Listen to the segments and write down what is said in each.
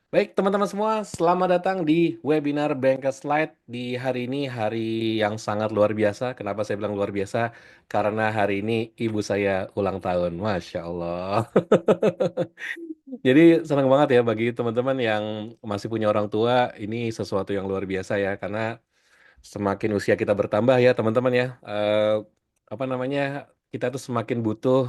Baik, teman-teman semua, selamat datang di webinar Bankers Slide di hari ini, hari yang sangat luar biasa. Kenapa saya bilang luar biasa? Karena hari ini ibu saya ulang tahun. Masya Allah. Jadi senang banget ya bagi teman-teman yang masih punya orang tua, ini sesuatu yang luar biasa ya, karena semakin usia kita bertambah ya teman-teman ya, apa namanya, kita tuh semakin butuh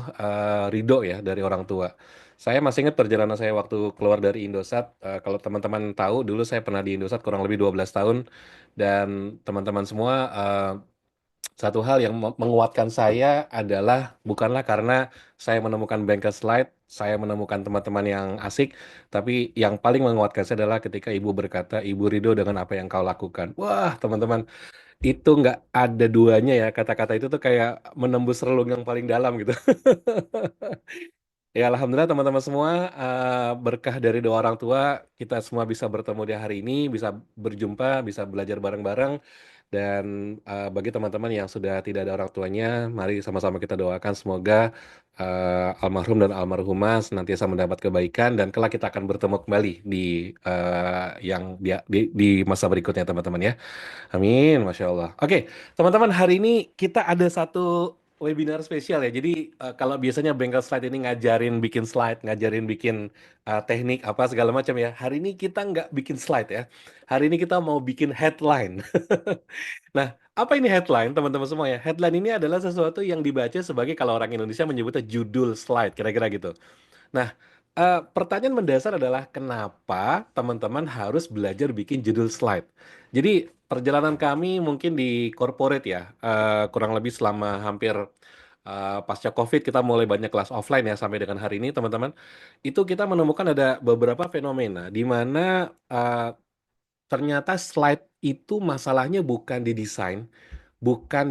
ridho ya dari orang tua. Saya masih ingat perjalanan saya waktu keluar dari Indosat. Kalau teman-teman tahu, dulu saya pernah di Indosat kurang lebih 12 tahun. Dan teman-teman semua, satu hal yang menguatkan saya adalah bukanlah karena saya menemukan Banker Slide, saya menemukan teman-teman yang asik, tapi yang paling menguatkan saya adalah ketika ibu berkata, ibu ridho dengan apa yang kau lakukan. Wah, teman-teman, itu nggak ada duanya ya. Kata-kata itu tuh kayak menembus relung yang paling dalam gitu. Ya, alhamdulillah teman-teman semua, berkah dari doa orang tua, kita semua bisa bertemu di hari ini, bisa berjumpa, bisa belajar bareng-bareng. Dan bagi teman-teman yang sudah tidak ada orang tuanya, mari sama-sama kita doakan semoga almarhum dan almarhumah senantiasa mendapat kebaikan dan kelak kita akan bertemu kembali di di masa berikutnya teman-teman ya. Amin, Masya Allah. Oke, teman-teman, hari ini kita ada satu webinar spesial ya. Jadi, kalau biasanya Bengkel Slide ini ngajarin bikin slide, ngajarin bikin teknik apa segala macam ya. Hari ini kita nggak bikin slide ya. Hari ini kita mau bikin headline. Nah, apa ini headline, teman-teman semua ya? Headline ini adalah sesuatu yang dibaca sebagai kalau orang Indonesia menyebutnya judul slide, kira-kira gitu. Nah, pertanyaan mendasar adalah kenapa teman-teman harus belajar bikin judul slide? Jadi, perjalanan kami mungkin di corporate ya, kurang lebih selama hampir pasca COVID kita mulai banyak kelas offline ya sampai dengan hari ini teman-teman. Itu kita menemukan ada beberapa fenomena di mana ternyata slide itu masalahnya bukan di desain, bukan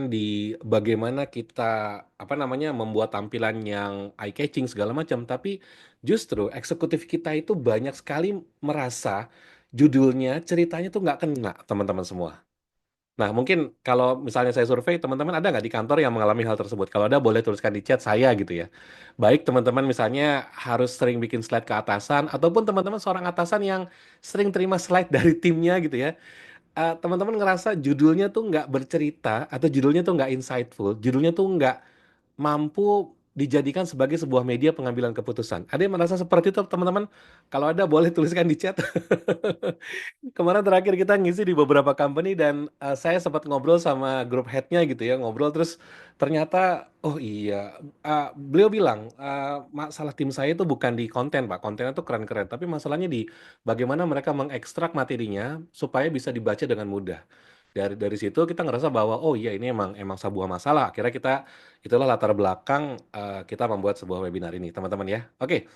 di bagaimana kita apa namanya membuat tampilan yang eye catching segala macam, tapi justru eksekutif kita itu banyak sekali merasa judulnya, ceritanya tuh nggak kena teman-teman semua. Nah, mungkin kalau misalnya saya survei, teman-teman ada nggak di kantor yang mengalami hal tersebut? Kalau ada, boleh tuliskan di chat saya gitu ya. Baik teman-teman misalnya harus sering bikin slide ke atasan, ataupun teman-teman seorang atasan yang sering terima slide dari timnya gitu ya. Teman-teman ngerasa judulnya tuh nggak bercerita atau judulnya tuh nggak insightful, judulnya tuh nggak mampu dijadikan sebagai sebuah media pengambilan keputusan. Ada yang merasa seperti itu teman-teman? Kalau ada boleh tuliskan di chat. Kemarin terakhir kita ngisi di beberapa company dan saya sempat ngobrol sama grup headnya gitu ya, ngobrol terus ternyata oh iya, beliau bilang masalah tim saya itu bukan di konten Pak, kontennya tuh keren-keren, tapi masalahnya di bagaimana mereka mengekstrak materinya supaya bisa dibaca dengan mudah. Dari situ kita ngerasa bahwa oh iya ini emang emang sebuah masalah. Akhirnya kita itulah latar belakang kita membuat sebuah webinar ini teman-teman ya. Oke.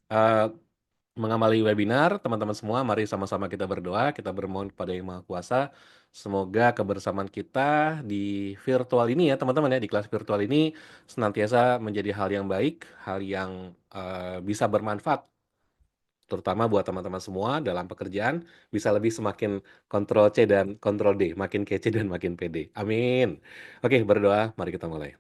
Eh, Mengamali webinar, teman-teman semua, mari sama-sama kita berdoa, kita bermohon kepada Yang Maha Kuasa. Semoga kebersamaan kita di virtual ini ya, teman-teman ya, di kelas virtual ini senantiasa menjadi hal yang baik, hal yang bisa bermanfaat, terutama buat teman-teman semua dalam pekerjaan, bisa lebih semakin kontrol C dan kontrol D, makin kece dan makin pede. Amin. Oke, berdoa, mari kita mulai.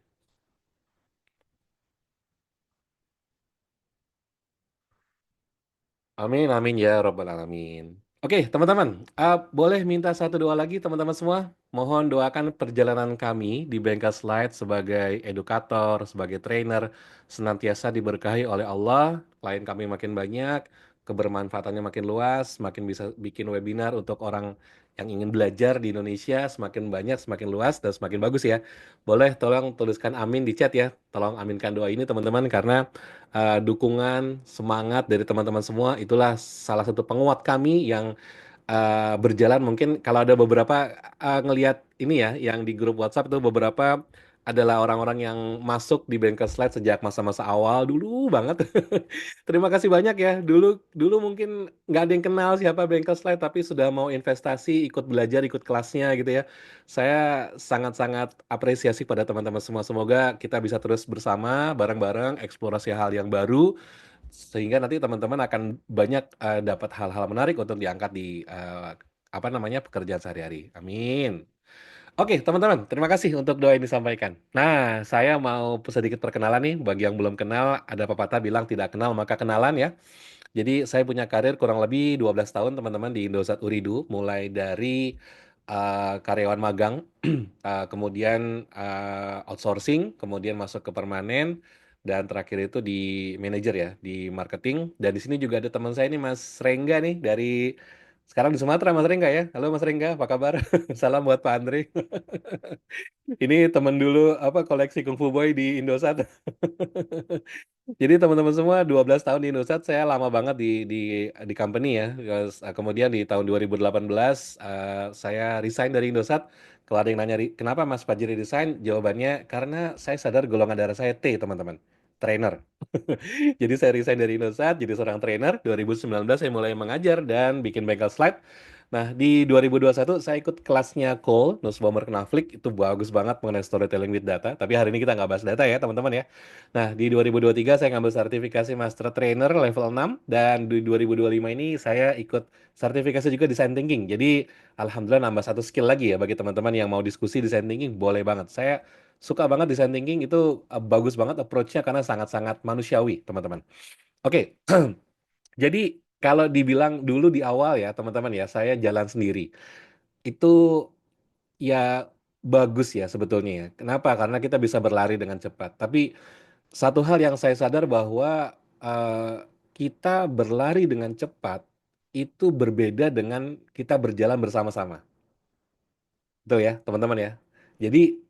Amin, amin ya Robbal Alamin. Oke, teman-teman, boleh minta satu doa lagi teman-teman semua? Mohon doakan perjalanan kami di Bengkel Slide sebagai edukator, sebagai trainer, senantiasa diberkahi oleh Allah, klien kami makin banyak, kebermanfaatannya makin luas, makin bisa bikin webinar untuk orang yang ingin belajar di Indonesia, semakin banyak, semakin luas, dan semakin bagus ya. Boleh tolong tuliskan amin di chat ya, tolong aminkan doa ini teman-teman, karena dukungan, semangat dari teman-teman semua itulah salah satu penguat kami yang berjalan. Mungkin kalau ada beberapa ngelihat ini ya, yang di grup WhatsApp itu beberapa adalah orang-orang yang masuk di Banker Slide sejak masa-masa awal dulu banget. Terima kasih banyak ya. Dulu dulu mungkin nggak ada yang kenal siapa Banker Slide, tapi sudah mau investasi, ikut belajar, ikut kelasnya gitu ya. Saya sangat-sangat apresiasi pada teman-teman semua. Semoga kita bisa terus bersama, bareng-bareng, eksplorasi hal yang baru, sehingga nanti teman-teman akan banyak dapat hal-hal menarik untuk diangkat di apa namanya pekerjaan sehari-hari. Amin. Oke, teman-teman, terima kasih untuk doa yang disampaikan. Nah, saya mau sedikit perkenalan nih bagi yang belum kenal. Ada pepatah bilang tidak kenal maka kenalan ya. Jadi saya punya karir kurang lebih 12 tahun teman-teman di Indosat Ooredoo, mulai dari karyawan magang, kemudian outsourcing, kemudian masuk ke permanen, dan terakhir itu di manajer ya, di marketing. Dan di sini juga ada teman saya nih Mas Rengga nih dari sekarang di Sumatera, Mas Rengga ya. Halo Mas Rengga, apa kabar? Salam buat Pak Andre. Ini teman dulu apa koleksi Kung Fu Boy di Indosat. Jadi teman-teman semua 12 tahun di Indosat, saya lama banget di company ya. Terus, kemudian di tahun 2018 saya resign dari Indosat. Kalau ada yang nanya kenapa Mas Fajri resign? Jawabannya karena saya sadar golongan darah saya T, teman-teman. Trainer. Jadi saya resign dari Indosat, jadi seorang trainer. 2019 saya mulai mengajar dan bikin bengkel slide. Nah, di 2021 saya ikut kelasnya Cole, Nussbaumer Knaflic, itu bagus banget mengenai storytelling with data. Tapi hari ini kita nggak bahas data ya, teman-teman ya. Nah, di 2023 saya ngambil sertifikasi Master Trainer level 6, dan di 2025 ini saya ikut sertifikasi juga Design Thinking. Jadi, alhamdulillah nambah satu skill lagi ya bagi teman-teman yang mau diskusi Design Thinking, boleh banget. Saya suka banget Design Thinking, itu bagus banget approach-nya karena sangat-sangat manusiawi, teman-teman. Oke, jadi kalau dibilang dulu di awal ya, teman-teman ya, saya jalan sendiri. Itu ya bagus ya sebetulnya ya. Kenapa? Karena kita bisa berlari dengan cepat. Tapi satu hal yang saya sadar bahwa kita berlari dengan cepat itu berbeda dengan kita berjalan bersama-sama. Betul ya, teman-teman ya. Jadi,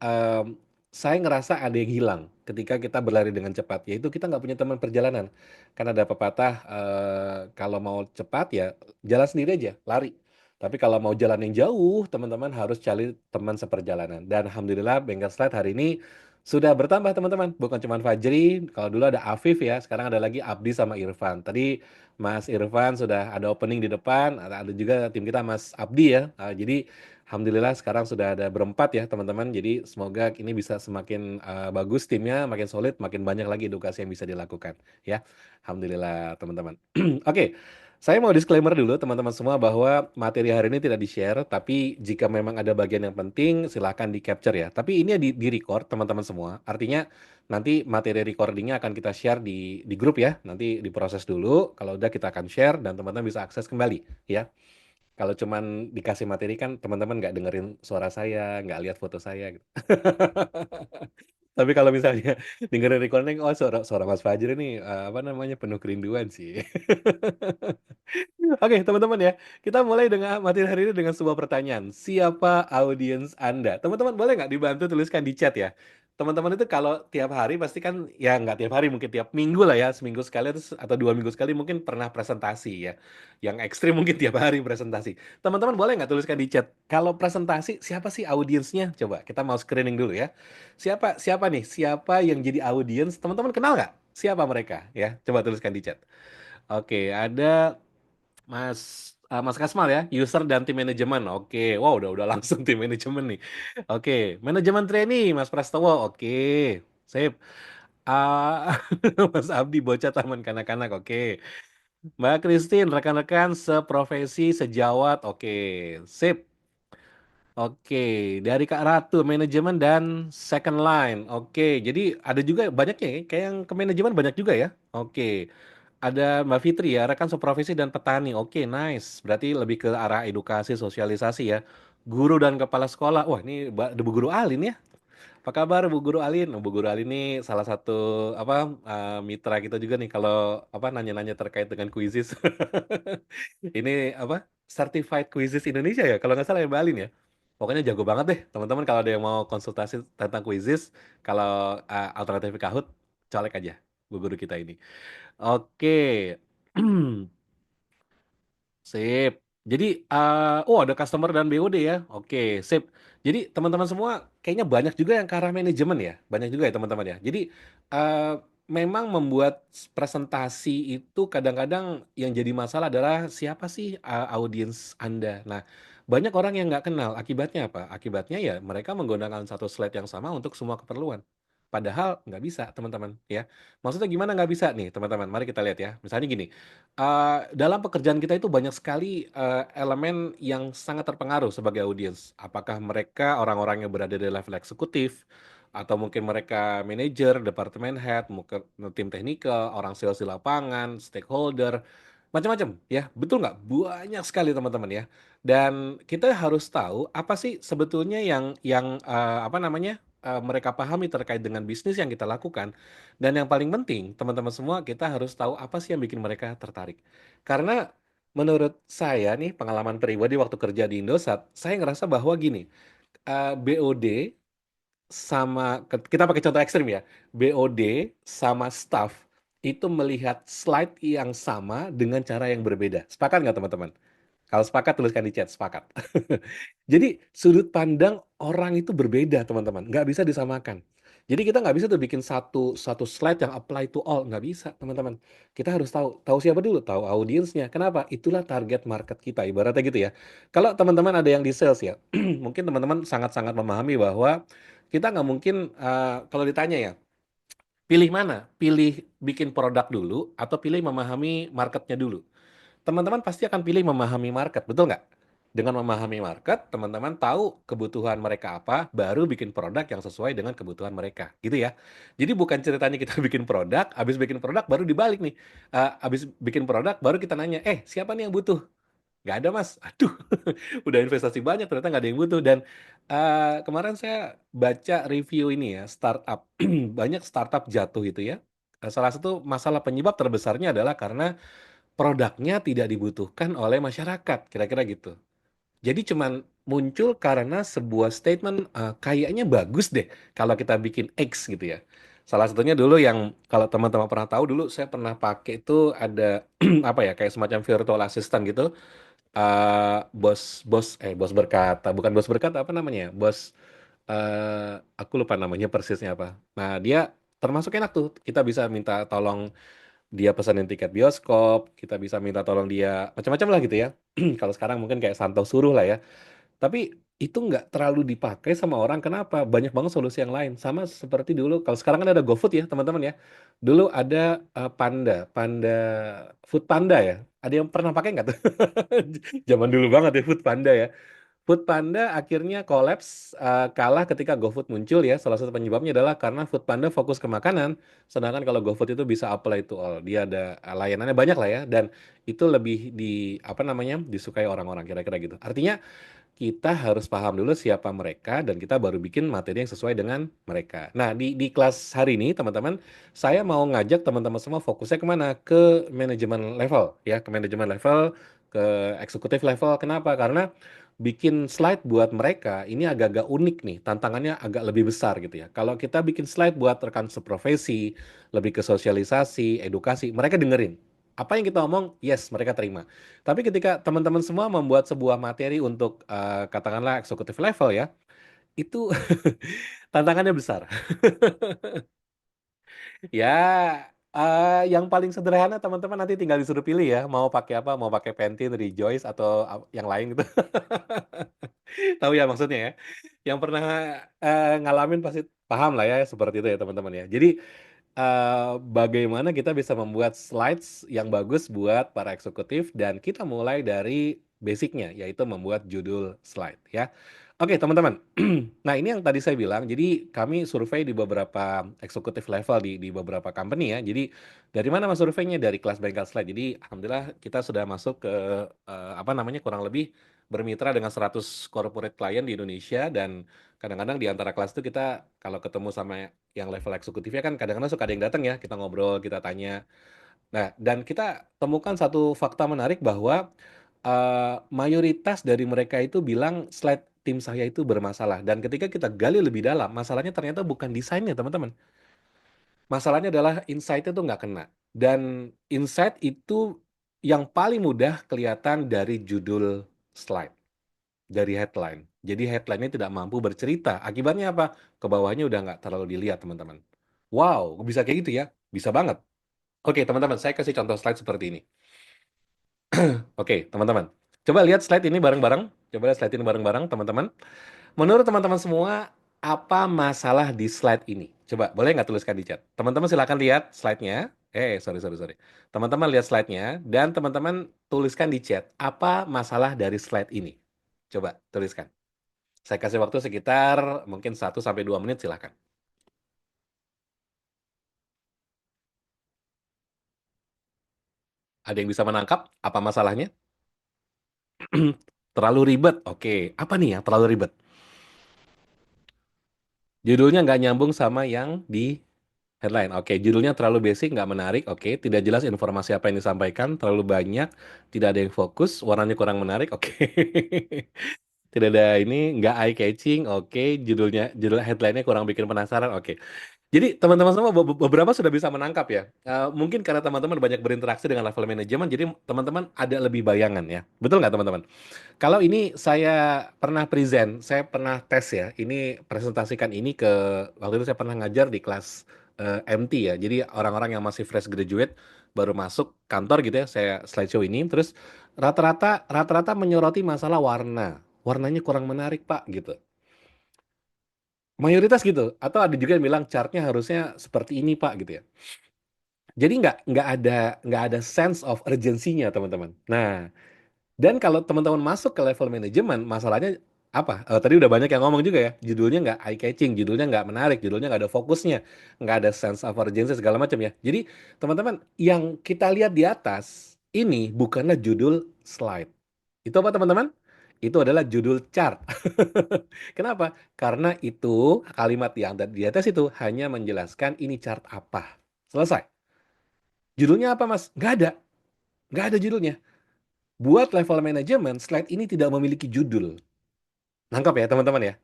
saya ngerasa ada yang hilang ketika kita berlari dengan cepat, yaitu kita nggak punya teman perjalanan. Kan ada pepatah, kalau mau cepat ya jalan sendiri aja, lari. Tapi kalau mau jalan yang jauh, teman-teman harus cari teman seperjalanan. Dan alhamdulillah Bengkel Slide hari ini sudah bertambah teman-teman, bukan cuma Fajri, kalau dulu ada Afif ya, sekarang ada lagi Abdi sama Irfan. Tadi Mas Irfan sudah ada opening di depan, ada juga tim kita Mas Abdi ya. Jadi alhamdulillah sekarang sudah ada berempat ya teman-teman. Jadi semoga ini bisa semakin bagus timnya, makin solid, makin banyak lagi edukasi yang bisa dilakukan ya. Alhamdulillah teman-teman. Oke, saya mau disclaimer dulu teman-teman semua bahwa materi hari ini tidak di-share, tapi jika memang ada bagian yang penting silahkan di-capture ya. Tapi ini di-record teman-teman semua. Artinya nanti materi recordingnya akan kita share di grup ya. Nanti diproses dulu. Kalau udah kita akan share dan teman-teman bisa akses kembali ya. Kalau cuman dikasih materi kan teman-teman nggak dengerin suara saya, nggak lihat foto saya gitu. Tapi kalau misalnya dengerin recording, oh suara suara Mas Fajri ini apa namanya penuh kerinduan sih. Oke, teman-teman ya, kita mulai dengan materi hari ini dengan sebuah pertanyaan. Siapa audiens Anda? Teman-teman boleh nggak dibantu tuliskan di chat ya? Teman-teman itu kalau tiap hari pasti kan, ya nggak tiap hari, mungkin tiap minggu lah ya, seminggu sekali atau 2 minggu sekali mungkin pernah presentasi ya. Yang ekstrim mungkin tiap hari presentasi. Teman-teman boleh nggak tuliskan di chat, kalau presentasi siapa sih audiensnya? Coba kita mau screening dulu ya. Siapa siapa nih? Siapa yang jadi audiens? Teman-teman kenal nggak? Siapa mereka? Ya, coba tuliskan di chat. Oke, ada Mas Kasmal ya, user dan tim manajemen. Oke, wow udah langsung tim manajemen nih. Oke, manajemen trainee Mas Prastowo. Oke, sip. Ah, Mas Abdi bocah taman kanak-kanak. Oke, Mbak Christine rekan-rekan seprofesi sejawat. Oke, sip. Oke, dari Kak Ratu manajemen dan second line. Oke, jadi ada juga banyak ya, kayak yang ke manajemen banyak juga ya. Oke. Ada Mbak Fitri ya, rekan seprofesi dan petani. Oke, nice. Berarti lebih ke arah edukasi, sosialisasi ya. Guru dan kepala sekolah. Wah, ini ada Bu Guru Alin ya. Apa kabar Bu Guru Alin? Bu Guru Alin ini salah satu apa mitra kita juga nih kalau apa nanya-nanya terkait dengan kuisis. Ini apa? Certified Quizzes Indonesia ya, kalau nggak salah ya Mbak Alin ya. Pokoknya jago banget deh, teman-teman kalau ada yang mau konsultasi tentang kuisis, kalau alternatif Kahoot, colek aja Bu Guru kita ini. Oke. Sip. Jadi, oh ada customer dan BOD ya. Oke, sip. Jadi teman-teman semua kayaknya banyak juga yang ke arah manajemen ya. Banyak juga ya teman-teman ya. Jadi, eh, memang membuat presentasi itu kadang-kadang yang jadi masalah adalah siapa sih audiens Anda. Nah, banyak orang yang nggak kenal. Akibatnya apa? Akibatnya ya mereka menggunakan satu slide yang sama untuk semua keperluan. Padahal nggak bisa, teman-teman ya. Maksudnya gimana nggak bisa nih, teman-teman? Mari kita lihat ya. Misalnya gini, dalam pekerjaan kita itu banyak sekali, elemen yang sangat terpengaruh sebagai audiens. Apakah mereka orang-orang yang berada di level eksekutif, atau mungkin mereka manajer, departemen head, mungkin tim teknikal, orang sales di lapangan, stakeholder. Macam-macam ya, betul nggak? Banyak sekali teman-teman ya. Dan kita harus tahu apa sih sebetulnya yang apa namanya mereka pahami terkait dengan bisnis yang kita lakukan. Dan yang paling penting teman-teman semua kita harus tahu apa sih yang bikin mereka tertarik. Karena menurut saya nih pengalaman pribadi waktu kerja di Indosat, saya ngerasa bahwa gini, BOD sama kita pakai contoh ekstrim ya. BOD sama staff itu melihat slide yang sama dengan cara yang berbeda. Sepakat nggak teman-teman? Kalau sepakat tuliskan di chat, sepakat. Jadi sudut pandang orang itu berbeda teman-teman, nggak bisa disamakan. Jadi kita nggak bisa tuh bikin satu satu slide yang apply to all, nggak bisa teman-teman. Kita harus tahu, tahu siapa dulu, tahu audiensnya. Kenapa? Itulah target market kita, ibaratnya gitu ya. Kalau teman-teman ada yang di sales ya, mungkin teman-teman sangat-sangat memahami bahwa kita nggak mungkin kalau ditanya ya, pilih mana? Pilih bikin produk dulu atau pilih memahami marketnya dulu? Teman-teman pasti akan pilih memahami market, betul nggak? Dengan memahami market, teman-teman tahu kebutuhan mereka apa, baru bikin produk yang sesuai dengan kebutuhan mereka, gitu ya. Jadi bukan ceritanya kita bikin produk, habis bikin produk baru dibalik nih. Habis bikin produk baru kita nanya, siapa nih yang butuh? Nggak ada mas, aduh, udah investasi banyak ternyata nggak ada yang butuh. Dan kemarin saya baca review ini ya, startup, banyak startup jatuh itu ya. Salah satu masalah penyebab terbesarnya adalah karena produknya tidak dibutuhkan oleh masyarakat, kira-kira gitu. Jadi cuman muncul karena sebuah statement kayaknya bagus deh kalau kita bikin X gitu ya. Salah satunya dulu yang kalau teman-teman pernah tahu dulu saya pernah pakai itu ada apa ya kayak semacam virtual assistant gitu. Bos berkata, bukan bos berkata apa namanya ya? Aku lupa namanya persisnya apa. Nah, dia termasuk enak tuh. Kita bisa minta tolong dia pesanin tiket bioskop, kita bisa minta tolong dia macam-macam lah gitu ya. Kalau sekarang mungkin kayak Santau suruh lah ya. Tapi itu nggak terlalu dipakai sama orang. Kenapa? Banyak banget solusi yang lain. Sama seperti dulu. Kalau sekarang kan ada GoFood ya, teman-teman ya. Dulu ada Panda, Food Panda ya. Ada yang pernah pakai nggak tuh? Zaman dulu banget ya Food Panda ya. Food Panda akhirnya kolaps kalah ketika GoFood muncul ya. Salah satu penyebabnya adalah karena Food Panda fokus ke makanan, sedangkan kalau GoFood itu bisa apply to all. Dia ada layanannya banyak lah ya, dan itu lebih di apa namanya disukai orang-orang kira-kira gitu. Artinya kita harus paham dulu siapa mereka dan kita baru bikin materi yang sesuai dengan mereka. Nah, di kelas hari ini, teman-teman, saya mau ngajak teman-teman semua fokusnya kemana? Ke manajemen level, ya, ke manajemen level, ke eksekutif level. Kenapa? Karena bikin slide buat mereka ini agak-agak unik nih, tantangannya agak lebih besar gitu ya. Kalau kita bikin slide buat rekan seprofesi, lebih ke sosialisasi, edukasi, mereka dengerin. Apa yang kita omong, yes, mereka terima. Tapi ketika teman-teman semua membuat sebuah materi untuk katakanlah eksekutif level ya, itu tantangannya besar. Ya, yang paling sederhana teman-teman nanti tinggal disuruh pilih ya, mau pakai apa, mau pakai Pantene, Rejoice atau yang lain gitu. Tahu ya maksudnya ya. Yang pernah ngalamin pasti paham lah ya seperti itu ya teman-teman ya. Jadi bagaimana kita bisa membuat slides yang bagus buat para eksekutif dan kita mulai dari basicnya yaitu membuat judul slide ya. Oke teman-teman, nah ini yang tadi saya bilang, jadi kami survei di beberapa eksekutif level di beberapa company ya. Jadi dari mana mas surveinya? Dari kelas bengkel slide. Jadi alhamdulillah kita sudah masuk ke apa namanya kurang lebih bermitra dengan 100 corporate client di Indonesia, dan kadang-kadang di antara kelas itu kita kalau ketemu sama yang level eksekutifnya kan kadang-kadang suka ada yang datang ya, kita ngobrol, kita tanya. Nah, dan kita temukan satu fakta menarik bahwa mayoritas dari mereka itu bilang slide tim saya itu bermasalah. Dan ketika kita gali lebih dalam, masalahnya ternyata bukan desainnya, teman-teman. Masalahnya adalah insight itu nggak kena. Dan insight itu yang paling mudah kelihatan dari judul slide, dari headline. Jadi headline-nya tidak mampu bercerita. Akibatnya apa? Ke bawahnya udah nggak terlalu dilihat, teman-teman. Wow, bisa kayak gitu ya? Bisa banget. Oke, teman-teman, saya kasih contoh slide seperti ini. Oke, teman-teman. Coba lihat slide ini bareng-bareng. Coba lihat slide ini bareng-bareng, teman-teman. Menurut teman-teman semua, apa masalah di slide ini? Coba, boleh nggak tuliskan di chat? Teman-teman silakan lihat slide-nya. Sorry, sorry, sorry. Teman-teman lihat slide-nya, dan teman-teman tuliskan di chat, apa masalah dari slide ini? Coba, tuliskan. Saya kasih waktu sekitar mungkin 1 sampai 2 menit, silakan. Ada yang bisa menangkap? Apa masalahnya? Terlalu ribet. Oke, apa nih yang terlalu ribet? Judulnya nggak nyambung sama yang di headline. Oke, judulnya terlalu basic, nggak menarik. Oke, tidak jelas informasi apa yang disampaikan, terlalu banyak, tidak ada yang fokus, warnanya kurang menarik. Oke, tidak ada ini, nggak eye catching. Oke, judul headline-nya kurang bikin penasaran. Oke, jadi teman-teman semua beberapa sudah bisa menangkap ya. Mungkin karena teman-teman banyak berinteraksi dengan level manajemen, jadi teman-teman ada lebih bayangan ya. Betul nggak teman-teman? Kalau ini saya pernah present, saya pernah tes ya. Ini presentasikan ini ke waktu itu saya pernah ngajar di kelas MT ya. Jadi orang-orang yang masih fresh graduate baru masuk kantor gitu ya. Saya slideshow ini terus rata-rata menyoroti masalah warna. Warnanya kurang menarik, Pak, gitu. Mayoritas gitu. Atau ada juga yang bilang chartnya harusnya seperti ini, Pak, gitu ya. Jadi nggak ada sense of urgency-nya, teman-teman. Nah, dan kalau teman-teman masuk ke level manajemen, masalahnya apa? Tadi udah banyak yang ngomong juga ya, judulnya nggak eye catching, judulnya nggak menarik, judulnya nggak ada fokusnya, nggak ada sense of urgency segala macam ya. Jadi teman-teman, yang kita lihat di atas ini bukanlah judul slide. Itu apa teman-teman? Itu adalah judul chart. Kenapa? Karena itu kalimat yang ada di atas itu hanya menjelaskan ini chart apa. Selesai. Judulnya apa mas? Nggak ada judulnya. Buat level manajemen, slide ini tidak memiliki judul. Nangkap ya teman-teman ya.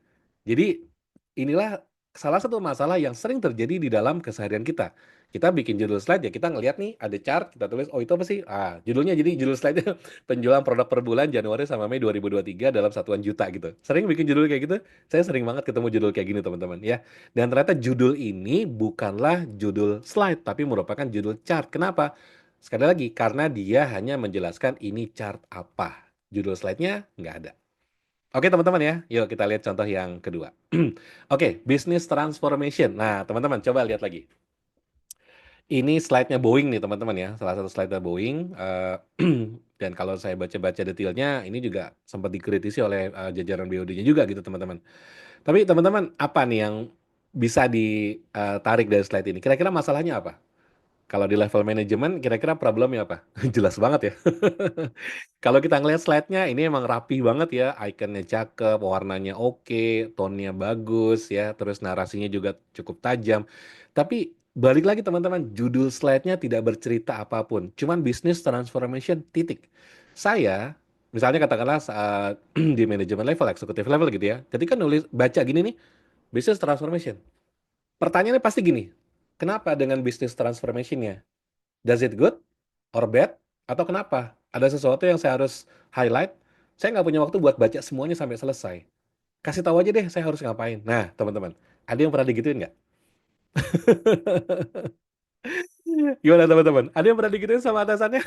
Jadi inilah salah satu masalah yang sering terjadi di dalam keseharian kita. Kita bikin judul slide ya kita ngelihat nih ada chart, kita tulis oh itu apa sih? Judulnya jadi judul slide-nya penjualan produk per bulan Januari sama Mei 2023 dalam satuan juta gitu. Sering bikin judul kayak gitu. Saya sering banget ketemu judul kayak gini teman-teman ya. Dan ternyata judul ini bukanlah judul slide tapi merupakan judul chart. Kenapa? Sekali lagi karena dia hanya menjelaskan ini chart apa. Judul slide-nya nggak ada. Oke teman-teman ya, yuk kita lihat contoh yang kedua. Oke, business transformation. Nah teman-teman coba lihat lagi. Ini slide-nya Boeing nih teman-teman ya, salah satu slide-nya Boeing. Dan kalau saya baca-baca detailnya, ini juga sempat dikritisi oleh jajaran BOD-nya juga gitu teman-teman. Tapi teman-teman, apa nih yang bisa ditarik dari slide ini? Kira-kira masalahnya apa? Kalau di level manajemen, kira-kira problemnya apa? Jelas banget ya. Kalau kita ngelihat slide-nya, ini emang rapi banget ya, ikonnya cakep, warnanya oke, tone-nya bagus ya, terus narasinya juga cukup tajam. Tapi balik lagi teman-teman, judul slide-nya tidak bercerita apapun, cuman business transformation titik. Saya, misalnya katakanlah saat di manajemen level, eksekutif level gitu ya, ketika nulis baca gini nih, business transformation. Pertanyaannya pasti gini, kenapa dengan business transformation-nya? Does it good or bad? Atau kenapa? Ada sesuatu yang saya harus highlight? Saya nggak punya waktu buat baca semuanya sampai selesai. Kasih tahu aja deh saya harus ngapain. Nah, teman-teman, ada yang pernah digituin nggak? Gimana teman-teman? Ada yang pernah digituin sama atasannya?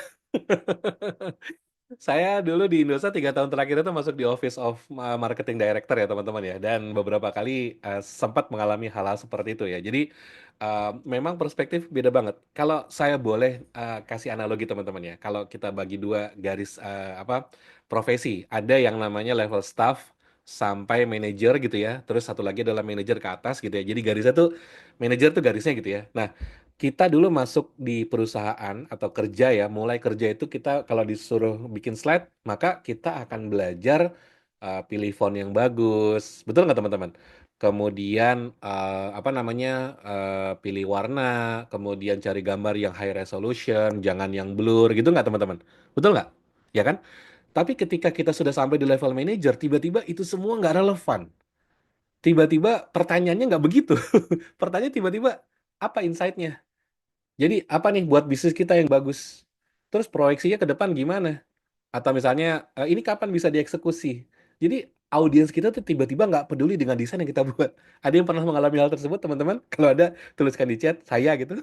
Saya dulu di Indosat 3 tahun terakhir itu masuk di Office of Marketing Director ya teman-teman ya, dan beberapa kali sempat mengalami hal-hal seperti itu ya. Jadi memang perspektif beda banget. Kalau saya boleh kasih analogi teman-teman ya, kalau kita bagi dua garis apa profesi, ada yang namanya level staff sampai manajer gitu ya, terus satu lagi adalah manajer ke atas gitu ya. Jadi garisnya tuh manajer tuh garisnya gitu ya. Nah kita dulu masuk di perusahaan atau kerja ya, mulai kerja itu kita kalau disuruh bikin slide, maka kita akan belajar pilih font yang bagus. Betul nggak teman-teman? Kemudian apa namanya pilih warna, kemudian cari gambar yang high resolution, jangan yang blur gitu nggak teman-teman? Betul nggak? Ya kan? Tapi ketika kita sudah sampai di level manager, tiba-tiba itu semua nggak relevan. Tiba-tiba pertanyaannya nggak begitu. Pertanyaan tiba-tiba apa insight-nya? Jadi apa nih buat bisnis kita yang bagus? Terus proyeksinya ke depan gimana? Atau misalnya ini kapan bisa dieksekusi? Jadi audiens kita tuh tiba-tiba nggak peduli dengan desain yang kita buat. Ada yang pernah mengalami hal tersebut teman-teman? Kalau ada tuliskan di chat saya gitu.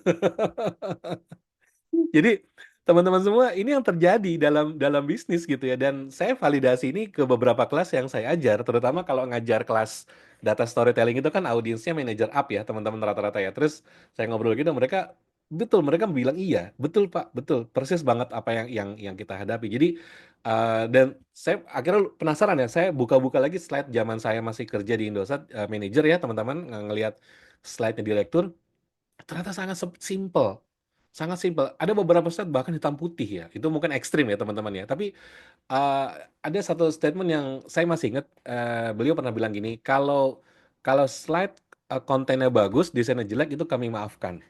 Jadi teman-teman semua ini yang terjadi dalam dalam bisnis gitu ya, dan saya validasi ini ke beberapa kelas yang saya ajar, terutama kalau ngajar kelas data storytelling itu kan audiensnya manager up ya teman-teman rata-rata ya. Terus saya ngobrol gitu mereka betul mereka bilang iya betul Pak betul persis banget apa yang kita hadapi. Jadi dan saya akhirnya penasaran ya, saya buka-buka lagi slide zaman saya masih kerja di Indosat manager ya teman-teman, ngelihat slide-nya direktur ternyata sangat simple. sangat simpel. Ada beberapa slide bahkan hitam putih ya. Itu mungkin ekstrim ya teman-teman ya. Tapi uh, ada satu statement yang saya masih ingat. Beliau pernah bilang gini, kalau kalau slide kontennya bagus, desainnya jelek itu kami maafkan.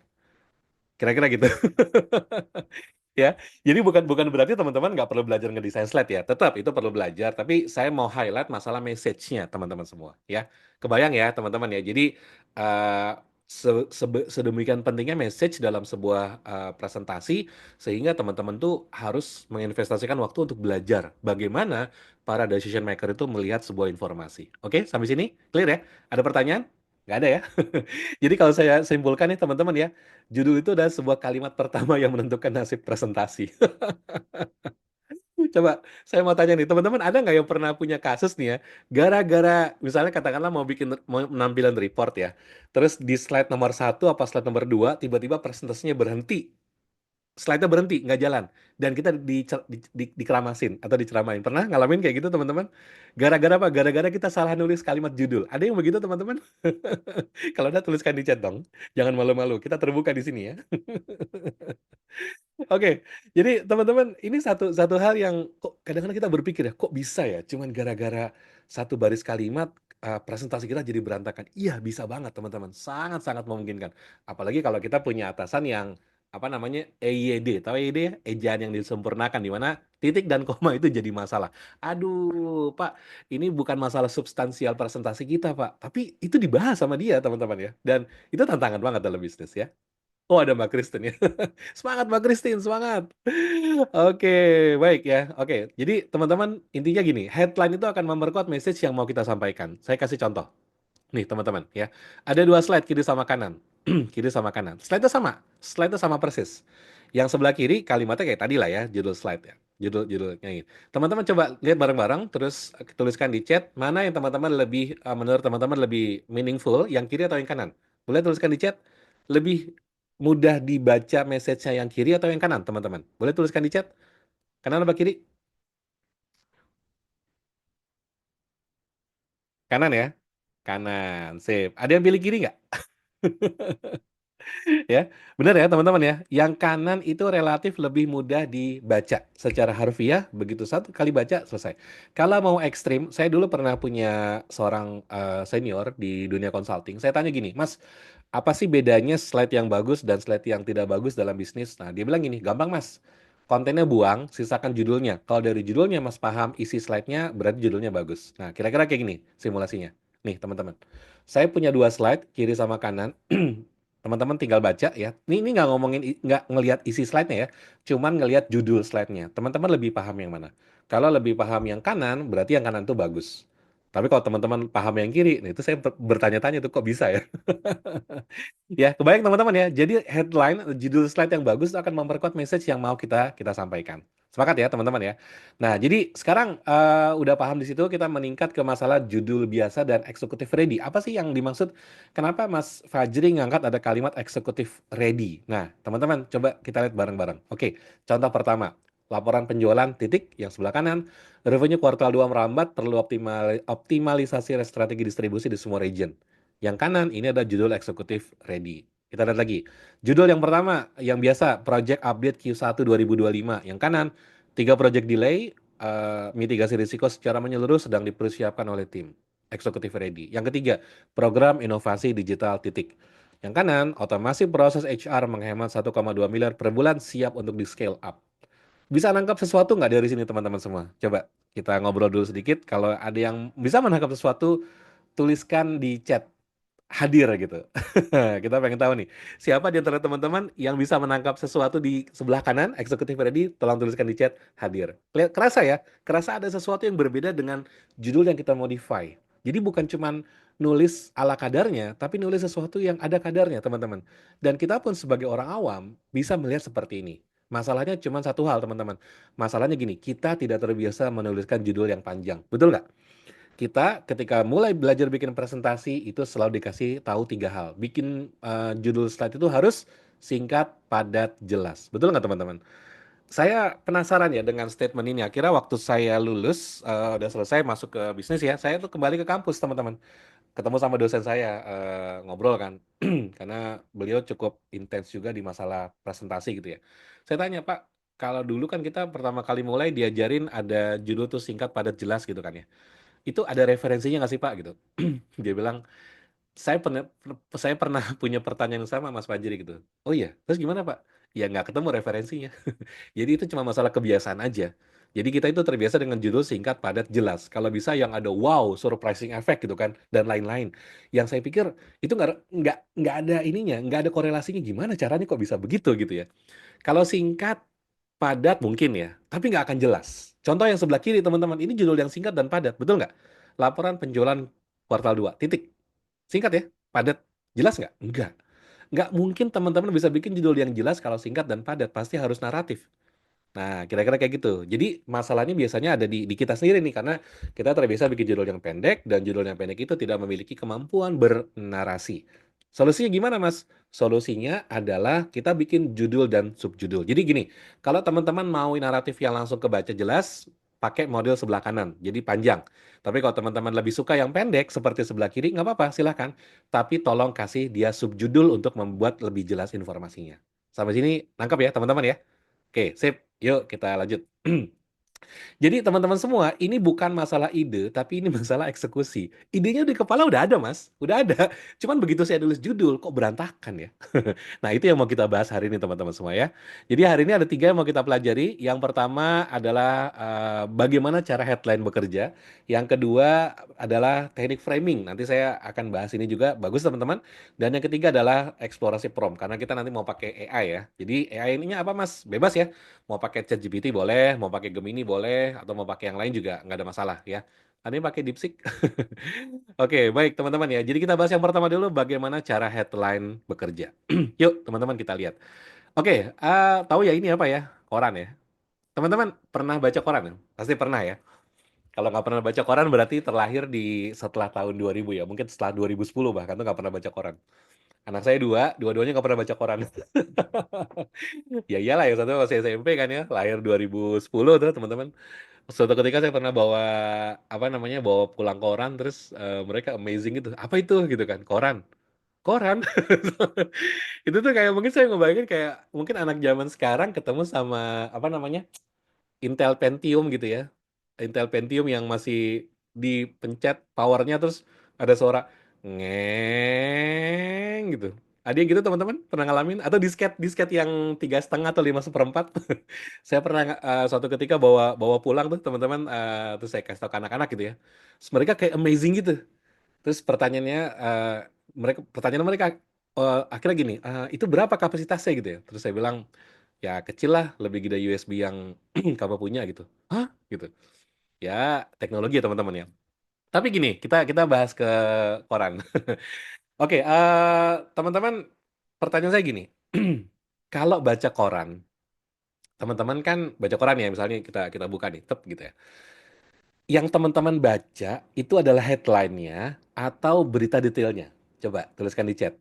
Kira-kira gitu. Ya, jadi bukan bukan berarti teman-teman nggak perlu belajar ngedesain slide ya. Tetap itu perlu belajar. Tapi saya mau highlight masalah message-nya teman-teman semua. Ya, kebayang ya teman-teman ya. Jadi eh, sedemikian pentingnya message dalam sebuah presentasi sehingga teman-teman tuh harus menginvestasikan waktu untuk belajar bagaimana para decision maker itu melihat sebuah informasi. Oke, sampai sini clear ya? Ada pertanyaan? Nggak ada ya? Jadi kalau saya simpulkan nih teman-teman ya, judul itu adalah sebuah kalimat pertama yang menentukan nasib presentasi. Coba saya mau tanya nih, teman-teman ada nggak yang pernah punya kasus nih ya, gara-gara misalnya katakanlah mau penampilan report ya, terus di slide nomor satu apa slide nomor dua, tiba-tiba presentasinya berhenti, slide-nya berhenti, nggak jalan, dan kita dikeramasin atau diceramain. Pernah ngalamin kayak gitu teman-teman? Gara-gara apa? Gara-gara kita salah nulis kalimat judul. Ada yang begitu teman-teman? Kalau ada tuliskan di chat dong. Jangan malu-malu. Kita terbuka di sini ya. Oke, jadi teman-teman ini satu satu hal yang kok kadang-kadang kita berpikir ya, kok bisa ya? Cuman gara-gara satu baris kalimat presentasi kita jadi berantakan. Iya, bisa banget teman-teman. Sangat-sangat memungkinkan. Apalagi kalau kita punya atasan yang apa namanya EYD, tahu EYD ya? Ejaan yang disempurnakan di mana titik dan koma itu jadi masalah. Aduh, Pak, ini bukan masalah substansial presentasi kita, Pak, tapi itu dibahas sama dia, teman-teman ya. Dan itu tantangan banget dalam bisnis ya. Oh, ada Mbak Kristen ya. Semangat Mbak Christine, semangat. Oke, baik ya. Oke, jadi teman-teman intinya gini, headline itu akan memperkuat message yang mau kita sampaikan. Saya kasih contoh. Nih teman-teman ya, ada dua slide kiri sama kanan. Kiri sama kanan. Slide-nya sama persis. Yang sebelah kiri kalimatnya kayak tadi lah ya, judul slide ya. Judulnya ini. Teman-teman coba lihat bareng-bareng, terus tuliskan di chat mana yang teman-teman lebih menurut teman-teman lebih meaningful, yang kiri atau yang kanan. Boleh tuliskan di chat lebih mudah dibaca message-nya yang kiri atau yang kanan, teman-teman. Boleh tuliskan di chat kanan apa kiri? Kanan ya. Kanan, sip. Ada yang pilih kiri nggak? Ya, benar ya teman-teman ya. Yang kanan itu relatif lebih mudah dibaca secara harfiah. Begitu satu kali baca selesai. Kalau mau ekstrim, saya dulu pernah punya seorang senior di dunia consulting. Saya tanya gini, Mas, apa sih bedanya slide yang bagus dan slide yang tidak bagus dalam bisnis? Nah, dia bilang gini, gampang Mas. Kontennya buang, sisakan judulnya. Kalau dari judulnya Mas paham isi slide-nya, berarti judulnya bagus. Nah, kira-kira kayak gini simulasinya. Nih, teman-teman. Saya punya dua slide, kiri sama kanan. Teman-teman tinggal baca ya. Ini nggak ngomongin, nggak ngelihat isi slide-nya ya. Cuman ngelihat judul slide-nya. Teman-teman lebih paham yang mana? Kalau lebih paham yang kanan, berarti yang kanan tuh bagus. Tapi kalau teman-teman paham yang kiri, nah itu saya bertanya-tanya tuh kok bisa ya? Ya, kebayang teman-teman ya. Jadi headline, judul slide yang bagus itu akan memperkuat message yang mau kita kita sampaikan. Sepakat ya teman-teman ya. Nah, jadi sekarang udah paham di situ kita meningkat ke masalah judul biasa dan executive ready. Apa sih yang dimaksud? Kenapa Mas Fajri ngangkat ada kalimat executive ready? Nah, teman-teman coba kita lihat bareng-bareng. Oke, contoh pertama. Laporan penjualan titik yang sebelah kanan. Revenue kuartal 2 merambat, perlu optimalisasi strategi distribusi di semua region. Yang kanan ini ada judul eksekutif ready. Kita lihat lagi. Judul yang pertama, yang biasa, Project Update Q1 2025. Yang kanan, 3 project delay, mitigasi risiko secara menyeluruh sedang dipersiapkan oleh tim. Eksekutif ready. Yang ketiga, program inovasi digital titik. Yang kanan, otomasi proses HR menghemat 1,2 miliar per bulan siap untuk di scale up. Bisa nangkap sesuatu nggak dari sini teman-teman semua? Coba kita ngobrol dulu sedikit. Kalau ada yang bisa menangkap sesuatu, tuliskan di chat hadir gitu. Kita pengen tahu nih, siapa di antara teman-teman yang bisa menangkap sesuatu di sebelah kanan, eksekutif ready, tolong tuliskan di chat hadir. Kerasa ya, kerasa ada sesuatu yang berbeda dengan judul yang kita modify. Jadi bukan cuman nulis ala kadarnya, tapi nulis sesuatu yang ada kadarnya, teman-teman. Dan kita pun sebagai orang awam bisa melihat seperti ini. Masalahnya cuma satu hal, teman-teman. Masalahnya gini, kita tidak terbiasa menuliskan judul yang panjang. Betul nggak? Kita ketika mulai belajar bikin presentasi itu selalu dikasih tahu tiga hal. Bikin judul slide itu harus singkat, padat, jelas. Betul nggak teman-teman? Saya penasaran ya dengan statement ini. Akhirnya waktu saya lulus, udah selesai masuk ke bisnis ya, saya tuh kembali ke kampus teman-teman. ketemu sama dosen saya, ngobrol kan, karena beliau cukup intens juga di masalah presentasi gitu ya. Saya tanya, "Pak, kalau dulu kan kita pertama kali mulai diajarin ada judul tuh singkat, padat, jelas gitu kan ya. Itu ada referensinya nggak sih, Pak?" Gitu. Dia bilang, saya pernah punya pertanyaan yang sama Mas Fajri gitu. "Oh iya? Terus gimana, Pak?" "Ya nggak ketemu referensinya." Jadi itu cuma masalah kebiasaan aja. Jadi kita itu terbiasa dengan judul singkat, padat, jelas. Kalau bisa yang ada wow, surprising effect gitu kan, dan lain-lain. Yang saya pikir itu nggak ada ininya, nggak ada korelasinya. Gimana caranya kok bisa begitu gitu ya? Kalau singkat, padat mungkin ya, tapi nggak akan jelas. Contoh yang sebelah kiri teman-teman, ini judul yang singkat dan padat, betul nggak? Laporan penjualan kuartal 2 titik. Singkat ya, padat, jelas nggak? Nggak. Nggak mungkin teman-teman bisa bikin judul yang jelas kalau singkat dan padat, pasti harus naratif. Nah, kira-kira kayak gitu. Jadi masalahnya biasanya ada di kita sendiri nih, karena kita terbiasa bikin judul yang pendek, dan judul yang pendek itu tidak memiliki kemampuan bernarasi. Solusinya gimana, Mas? Solusinya adalah kita bikin judul dan subjudul. Jadi gini, kalau teman-teman mau naratif yang langsung kebaca jelas, pakai model sebelah kanan, jadi panjang. Tapi kalau teman-teman lebih suka yang pendek, seperti sebelah kiri, nggak apa-apa, silahkan. Tapi tolong kasih dia subjudul untuk membuat lebih jelas informasinya. Sampai sini, nangkep ya, teman-teman ya? Oke, sip. Yuk kita lanjut. Jadi teman-teman semua, ini bukan masalah ide, tapi ini masalah eksekusi. Idenya di kepala udah ada, Mas. Udah ada. Cuman begitu saya tulis judul, kok berantakan ya? Nah, itu yang mau kita bahas hari ini, teman-teman semua ya. Jadi hari ini ada tiga yang mau kita pelajari. Yang pertama adalah bagaimana cara headline bekerja. Yang kedua adalah teknik framing. Nanti saya akan bahas ini juga. Bagus, teman-teman. Dan yang ketiga adalah eksplorasi prompt. Karena kita nanti mau pakai AI ya. Jadi AI ininya apa, Mas? Bebas ya. Mau pakai ChatGPT boleh, mau pakai Gemini boleh, atau mau pakai yang lain juga nggak ada masalah ya. Ada yang pakai DeepSeek. Oke, baik teman-teman ya. Jadi kita bahas yang pertama dulu, bagaimana cara headline bekerja. Yuk teman-teman kita lihat. Oke, tahu ya ini apa ya? Koran ya. Teman-teman pernah baca koran ya? Pasti pernah ya. Kalau nggak pernah baca koran berarti terlahir di setelah tahun 2000 ya. Mungkin setelah 2010 bahkan tuh nggak pernah baca koran. Anak saya dua-duanya nggak pernah baca koran. Ya iyalah, yang satu masih SMP kan ya, lahir 2010 tuh teman-teman. Suatu ketika saya pernah bawa apa namanya, bawa pulang koran, terus mereka amazing gitu. Apa itu gitu kan? Koran. Koran. Itu tuh kayak mungkin saya ngebayangin kayak mungkin anak zaman sekarang ketemu sama apa namanya? Intel Pentium gitu ya. Intel Pentium yang masih dipencet powernya terus ada suara ngeng gitu. Ada yang gitu teman-teman pernah ngalamin atau disket disket yang 3,5 atau 5/4? Saya pernah suatu ketika bawa bawa pulang tuh teman-teman, terus saya kasih tahu ke anak-anak gitu ya. Terus mereka kayak amazing gitu. Terus pertanyaannya pertanyaan mereka akhirnya gini, itu berapa kapasitasnya gitu ya? Terus saya bilang ya kecil lah, lebih gede USB yang kamu punya gitu. Hah? Gitu. Ya teknologi ya teman-teman ya. Tapi gini, kita kita bahas ke koran. Oke, teman-teman, pertanyaan saya gini. Kalau baca koran, teman-teman kan baca koran ya, misalnya kita kita buka nih, tep gitu ya. Yang teman-teman baca itu adalah headline-nya atau berita detailnya? Coba tuliskan di chat.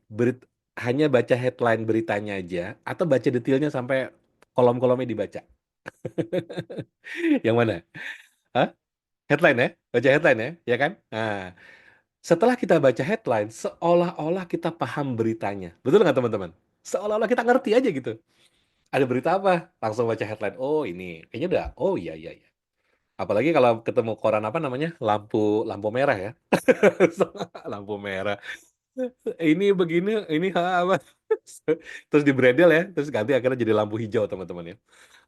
Hanya baca headline beritanya aja atau baca detailnya sampai kolom-kolomnya dibaca? Yang mana? Hah? Headline ya? Baca headline ya? Ya kan? Nah, setelah kita baca headline, seolah-olah kita paham beritanya. Betul nggak teman-teman? Seolah-olah kita ngerti aja gitu. Ada berita apa? Langsung baca headline. Oh ini, kayaknya udah. Oh iya iya iya. Apalagi kalau ketemu koran apa namanya? Lampu lampu merah ya. Lampu merah. Ini begini, ini apa? Terus di bredel ya, terus ganti akhirnya jadi lampu hijau teman-teman ya.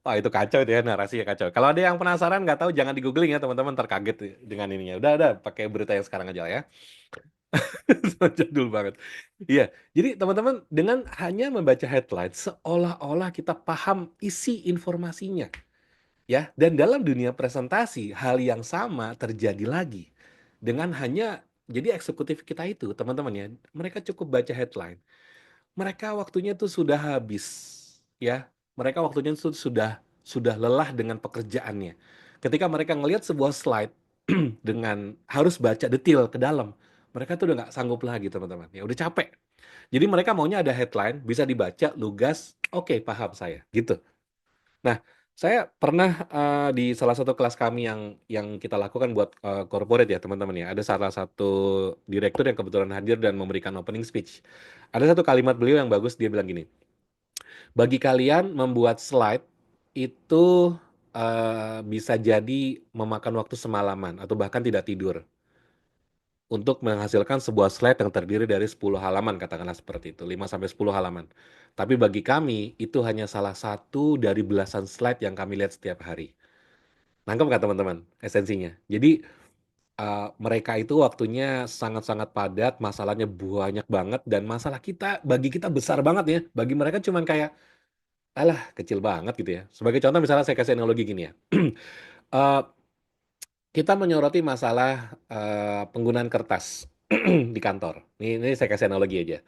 Wah itu kacau itu ya, narasinya kacau. Kalau ada yang penasaran nggak tahu jangan di googling ya teman-teman, terkaget dengan ininya. Udah pakai berita yang sekarang aja lah ya. Jadul banget. Iya, jadi teman-teman dengan hanya membaca headline seolah-olah kita paham isi informasinya. Ya, dan dalam dunia presentasi hal yang sama terjadi lagi. Dengan hanya jadi eksekutif kita itu, teman-teman ya, mereka cukup baca headline. Mereka waktunya tuh sudah habis, ya. Mereka waktunya tuh sudah lelah dengan pekerjaannya. Ketika mereka ngelihat sebuah slide dengan harus baca detail ke dalam, mereka tuh udah nggak sanggup lagi, teman-teman. Ya udah capek. Jadi mereka maunya ada headline, bisa dibaca, lugas, oke, paham saya, gitu. Nah, Saya pernah di salah satu kelas kami yang kita lakukan buat corporate ya teman-teman ya. Ada salah satu direktur yang kebetulan hadir dan memberikan opening speech. Ada satu kalimat beliau yang bagus, dia bilang gini, bagi kalian membuat slide itu bisa jadi memakan waktu semalaman atau bahkan tidak tidur untuk menghasilkan sebuah slide yang terdiri dari 10 halaman, katakanlah seperti itu, 5 sampai 10 halaman. Tapi bagi kami, itu hanya salah satu dari belasan slide yang kami lihat setiap hari. Nangkep nggak teman-teman esensinya? Jadi mereka itu waktunya sangat-sangat padat, masalahnya banyak banget, dan masalah kita, bagi kita besar banget ya. Bagi mereka cuman kayak, alah kecil banget gitu ya. Sebagai contoh misalnya saya kasih analogi gini ya. Eh, kita menyoroti masalah penggunaan kertas di kantor. Ini saya kasih analogi aja.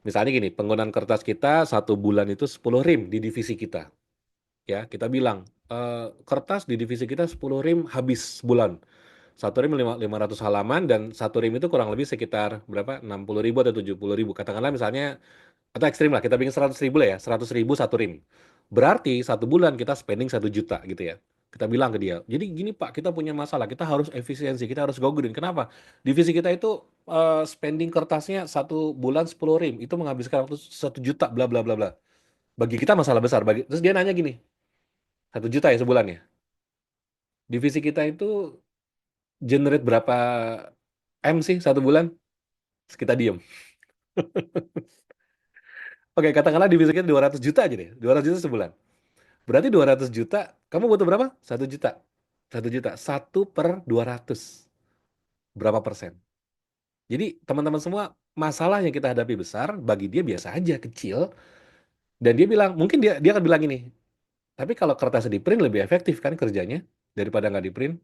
Misalnya gini, penggunaan kertas kita satu bulan itu 10 rim di divisi kita. Ya, kita bilang, kertas di divisi kita 10 rim habis sebulan. Satu rim 500 halaman dan satu rim itu kurang lebih sekitar berapa? 60.000 atau 70.000. Katakanlah misalnya, atau ekstrim lah, kita bikin 100.000 lah ya, 100.000 satu rim. Berarti satu bulan kita spending 1 juta gitu ya. Kita bilang ke dia, jadi gini Pak, kita punya masalah, kita harus efisiensi, kita harus go green. Kenapa? Divisi kita itu spending kertasnya satu bulan 10 rim, itu menghabiskan waktu 1 juta, bla bla bla bla. Bagi kita masalah besar. Terus dia nanya gini, 1 juta ya sebulan ya? Divisi kita itu generate berapa M sih satu bulan? Terus kita diem. Oke, katakanlah divisi kita 200 juta aja deh. 200 juta sebulan. Berarti 200 juta, kamu butuh berapa? 1 juta. 1 juta. 1/200. Berapa persen? Jadi teman-teman semua, masalah yang kita hadapi besar, bagi dia biasa aja, kecil. Dan dia bilang, mungkin dia akan bilang ini, tapi kalau kertasnya di print lebih efektif kan kerjanya, daripada nggak di print,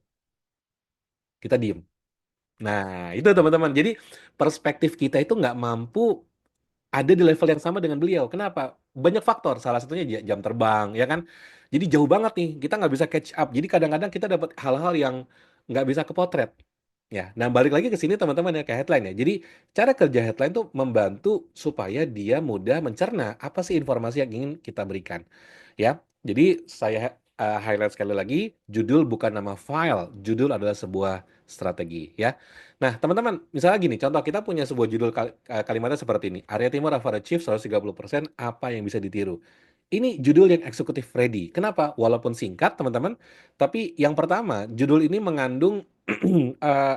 kita diem. Nah, itu teman-teman. Jadi perspektif kita itu nggak mampu ada di level yang sama dengan beliau. Kenapa? Banyak faktor. Salah satunya jam terbang, ya kan? Jadi jauh banget nih. Kita nggak bisa catch up. Jadi kadang-kadang kita dapat hal-hal yang nggak bisa kepotret. Ya, nah balik lagi ke sini teman-teman ya ke headline ya. Jadi cara kerja headline tuh membantu supaya dia mudah mencerna apa sih informasi yang ingin kita berikan. Ya, jadi saya highlight sekali lagi, judul bukan nama file, judul adalah sebuah strategi ya. Nah, teman-teman, misalnya gini, contoh kita punya sebuah judul kalimatnya seperti ini. Area Timur overachieve 130%, apa yang bisa ditiru? Ini judul yang eksekutif ready. Kenapa? Walaupun singkat, teman-teman, tapi yang pertama, judul ini mengandung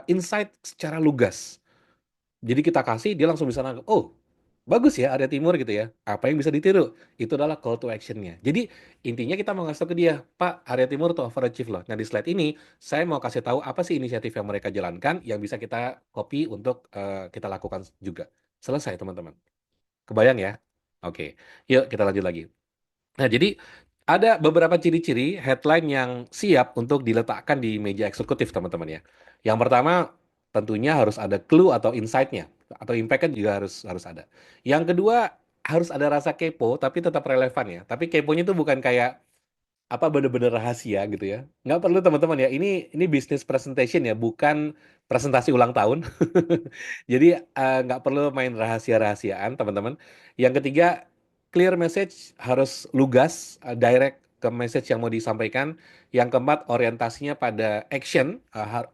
insight secara lugas. Jadi kita kasih, dia langsung bisa nangkep. Oh, bagus ya area timur gitu ya. Apa yang bisa ditiru? Itu adalah call to action-nya. Jadi intinya kita mau ngasih tahu ke dia, Pak, area timur tuh overachieve loh. Nah di slide ini, saya mau kasih tahu apa sih inisiatif yang mereka jalankan yang bisa kita copy untuk kita lakukan juga. Selesai teman-teman. Kebayang ya? Oke, yuk kita lanjut lagi. Nah, jadi ada beberapa ciri-ciri headline yang siap untuk diletakkan di meja eksekutif, teman-teman ya. Yang pertama, tentunya harus ada clue atau insight-nya, atau impact-nya juga harus harus ada. Yang kedua, harus ada rasa kepo, tapi tetap relevan ya. Tapi keponya itu bukan kayak apa bener-bener rahasia gitu ya. Nggak perlu teman-teman ya. Ini business presentation ya, bukan presentasi ulang tahun. Jadi nggak perlu main rahasia-rahasiaan teman-teman. Yang ketiga, clear message harus lugas, direct ke message yang mau disampaikan. Yang keempat, orientasinya pada action,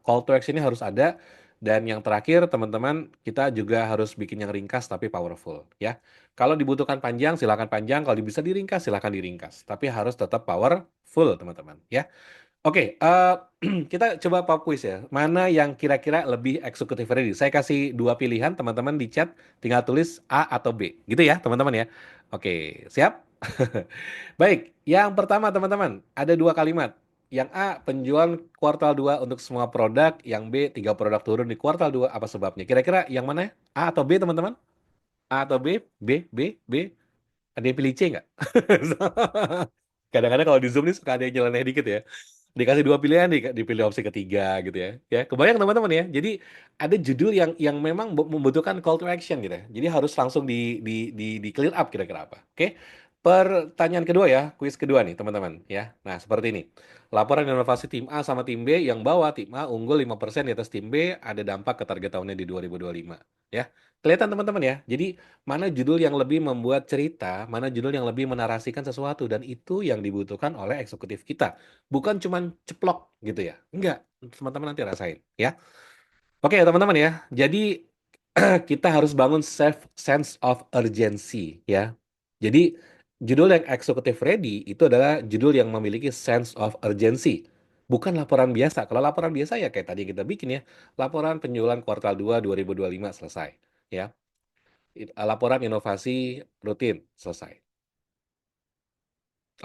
call to action-nya harus ada. Dan yang terakhir, teman-teman, kita juga harus bikin yang ringkas tapi powerful ya. Kalau dibutuhkan panjang, silakan panjang. Kalau bisa diringkas, silakan diringkas. Tapi harus tetap powerful, teman-teman. Ya, oke. Kita coba pop quiz ya. Mana yang kira-kira lebih eksekutif ready? Saya kasih dua pilihan, teman-teman di chat. Tinggal tulis A atau B. Gitu ya, teman-teman ya. Oke, siap? Baik, yang pertama, teman-teman. Ada dua kalimat. Yang A, penjualan kuartal 2 untuk semua produk. Yang B, 3 produk turun di kuartal 2. Apa sebabnya? Kira-kira yang mana? A atau B, teman-teman? A atau B? B, B, B. Ada yang pilih C nggak? Kadang-kadang kalau di Zoom nih suka ada yang nyeleneh dikit ya. Dikasih dua pilihan, dipilih opsi ketiga gitu ya. Ya, kebayang teman-teman ya. Jadi ada judul yang memang membutuhkan call to action gitu ya. Jadi harus langsung di clear up kira-kira apa. Oke. Pertanyaan kedua ya, kuis kedua nih teman-teman ya. Nah, seperti ini. Laporan inovasi tim A sama tim B yang bawa tim A unggul 5% di atas tim B ada dampak ke target tahunnya di 2025 ya. Kelihatan teman-teman ya. Jadi mana judul yang lebih membuat cerita, mana judul yang lebih menarasikan sesuatu dan itu yang dibutuhkan oleh eksekutif kita. Bukan cuman ceplok gitu ya. Enggak, teman-teman nanti rasain ya. Oke ya teman-teman ya. Jadi kita harus bangun sense of urgency ya. Jadi judul yang executive ready itu adalah judul yang memiliki sense of urgency. Bukan laporan biasa. Kalau laporan biasa ya kayak tadi kita bikin ya. Laporan penjualan kuartal 2 2025 selesai. Ya. Laporan inovasi rutin selesai.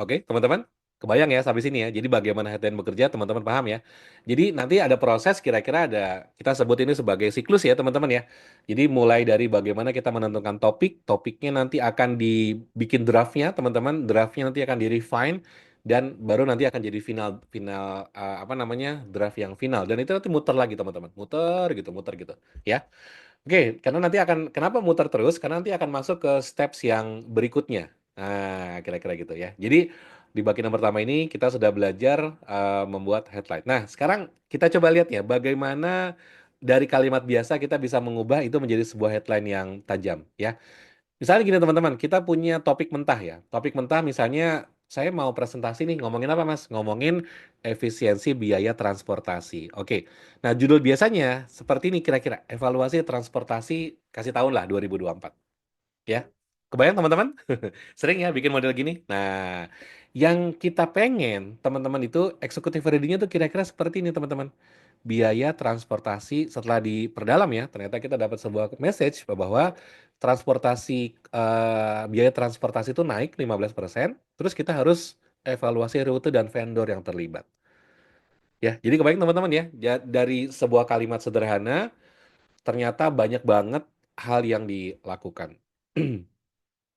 Oke, teman-teman, kebayang ya sampai sini ya. Jadi bagaimana headline bekerja, teman-teman paham ya. Jadi nanti ada proses kira-kira ada kita sebut ini sebagai siklus ya, teman-teman ya. Jadi mulai dari bagaimana kita menentukan topik, topiknya nanti akan dibikin draftnya, teman-teman. Draftnya nanti akan di-refine dan baru nanti akan jadi final final apa namanya? Draft yang final dan itu nanti muter lagi, teman-teman. Muter gitu ya. Oke, karena nanti akan kenapa muter terus? Karena nanti akan masuk ke steps yang berikutnya. Nah, kira-kira gitu ya. Jadi di bagian yang pertama ini kita sudah belajar membuat headline. Nah, sekarang kita coba lihat ya bagaimana dari kalimat biasa kita bisa mengubah itu menjadi sebuah headline yang tajam ya. Misalnya gini teman-teman, kita punya topik mentah ya. Topik mentah misalnya saya mau presentasi nih, ngomongin apa Mas? Ngomongin efisiensi biaya transportasi. Oke. Nah, judul biasanya seperti ini kira-kira. Evaluasi transportasi kasih tahun lah 2024. Ya. Kebayang teman-teman? Sering ya bikin model gini. Nah, yang kita pengen teman-teman itu eksekutif reading-nya tuh kira-kira seperti ini teman-teman. Biaya transportasi setelah diperdalam ya, ternyata kita dapat sebuah message bahwa biaya transportasi itu naik 15%, terus kita harus evaluasi rute dan vendor yang terlibat. Ya, jadi kebayang teman-teman ya, dari sebuah kalimat sederhana ternyata banyak banget hal yang dilakukan.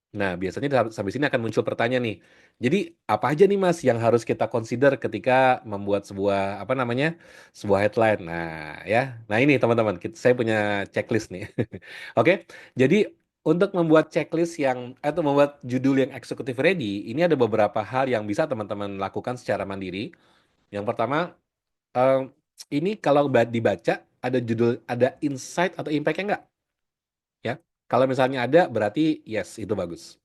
Nah, biasanya sampai sini akan muncul pertanyaan nih. Jadi, apa aja nih Mas yang harus kita consider ketika membuat sebuah apa namanya? Sebuah headline. Nah, ya. Nah, ini teman-teman, saya punya checklist nih. Oke. Jadi, untuk membuat checklist atau membuat judul yang executive ready, ini ada beberapa hal yang bisa teman-teman lakukan secara mandiri. Yang pertama, eh, ini kalau dibaca ada judul, ada insight atau impact-nya enggak? Ya. Kalau misalnya ada, berarti yes, itu bagus.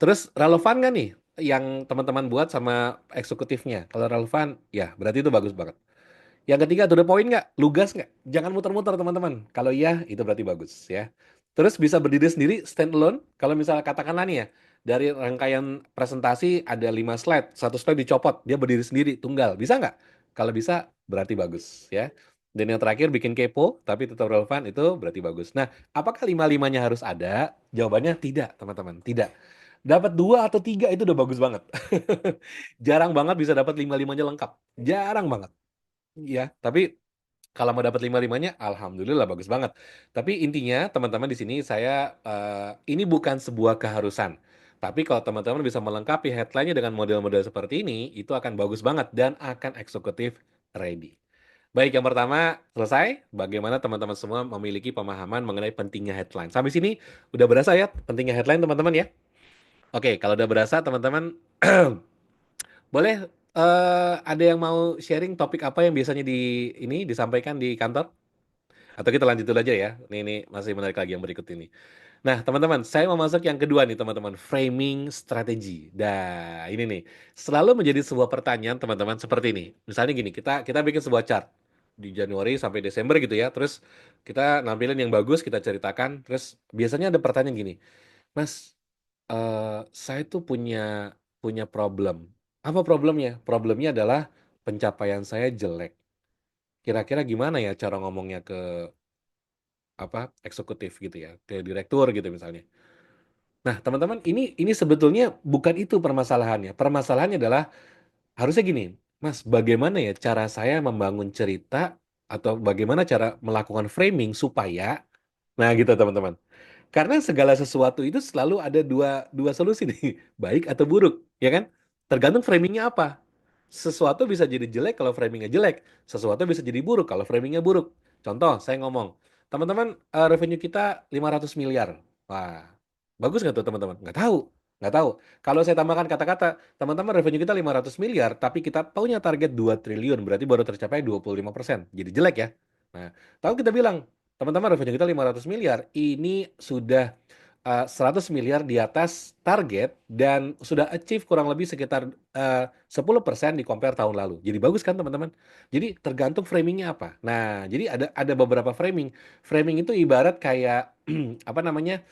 Terus relevan nggak nih yang teman-teman buat sama eksekutifnya? Kalau relevan, ya berarti itu bagus banget. Yang ketiga, to the point nggak? Lugas nggak? Jangan muter-muter teman-teman. Kalau iya, itu berarti bagus ya. Terus bisa berdiri sendiri, stand alone. Kalau misalnya katakanlah nih ya, dari rangkaian presentasi ada 5 slide, satu slide dicopot, dia berdiri sendiri, tunggal. Bisa nggak? Kalau bisa, berarti bagus ya. Dan yang terakhir, bikin kepo, tapi tetap relevan, itu berarti bagus. Nah, apakah lima-limanya harus ada? Jawabannya tidak, teman-teman. Tidak. Dapat dua atau tiga itu udah bagus banget. Jarang banget bisa dapat lima-limanya lengkap. Jarang banget. Ya, tapi kalau mau dapat lima-limanya, alhamdulillah bagus banget. Tapi intinya, teman-teman di sini ini bukan sebuah keharusan. Tapi kalau teman-teman bisa melengkapi headline-nya dengan model-model seperti ini, itu akan bagus banget dan akan eksekutif ready. Baik, yang pertama selesai. Bagaimana teman-teman semua memiliki pemahaman mengenai pentingnya headline. Sampai sini udah berasa ya pentingnya headline teman-teman ya? Oke, kalau udah berasa teman-teman boleh ada yang mau sharing topik apa yang biasanya ini disampaikan di kantor? Atau kita lanjut dulu aja ya. Ini masih menarik lagi yang berikut ini. Nah, teman-teman, saya mau masuk yang kedua nih, teman-teman. Framing strategi. Nah, ini nih. Selalu menjadi sebuah pertanyaan, teman-teman, seperti ini. Misalnya gini, kita bikin sebuah chart di Januari sampai Desember gitu ya. Terus kita nampilin yang bagus, kita ceritakan. Terus biasanya ada pertanyaan gini, Mas, saya tuh punya punya problem. Apa problemnya? Problemnya adalah pencapaian saya jelek. Kira-kira gimana ya cara ngomongnya ke apa eksekutif gitu ya, ke direktur gitu misalnya. Nah, teman-teman, ini sebetulnya bukan itu permasalahannya. Permasalahannya adalah harusnya gini, Mas, bagaimana ya cara saya membangun cerita atau bagaimana cara melakukan framing supaya, nah gitu teman-teman. Karena segala sesuatu itu selalu ada dua solusi nih, baik atau buruk, ya kan? Tergantung framingnya apa. Sesuatu bisa jadi jelek kalau framingnya jelek, sesuatu bisa jadi buruk kalau framingnya buruk. Contoh, saya ngomong, teman-teman, revenue kita 500 miliar. Wah, bagus nggak tuh teman-teman? Nggak tahu. Kalau saya tambahkan kata-kata, teman-teman revenue kita 500 miliar, tapi kita punya target 2 triliun, berarti baru tercapai 25%. Jadi jelek ya. Nah, tahu kita bilang, Teman-teman, revenue kita 500 miliar, ini sudah 100 miliar di atas target dan sudah achieve kurang lebih sekitar 10% di compare tahun lalu. Jadi bagus kan teman-teman? Jadi tergantung framingnya apa. Nah, jadi ada beberapa framing. Framing itu ibarat kayak apa namanya?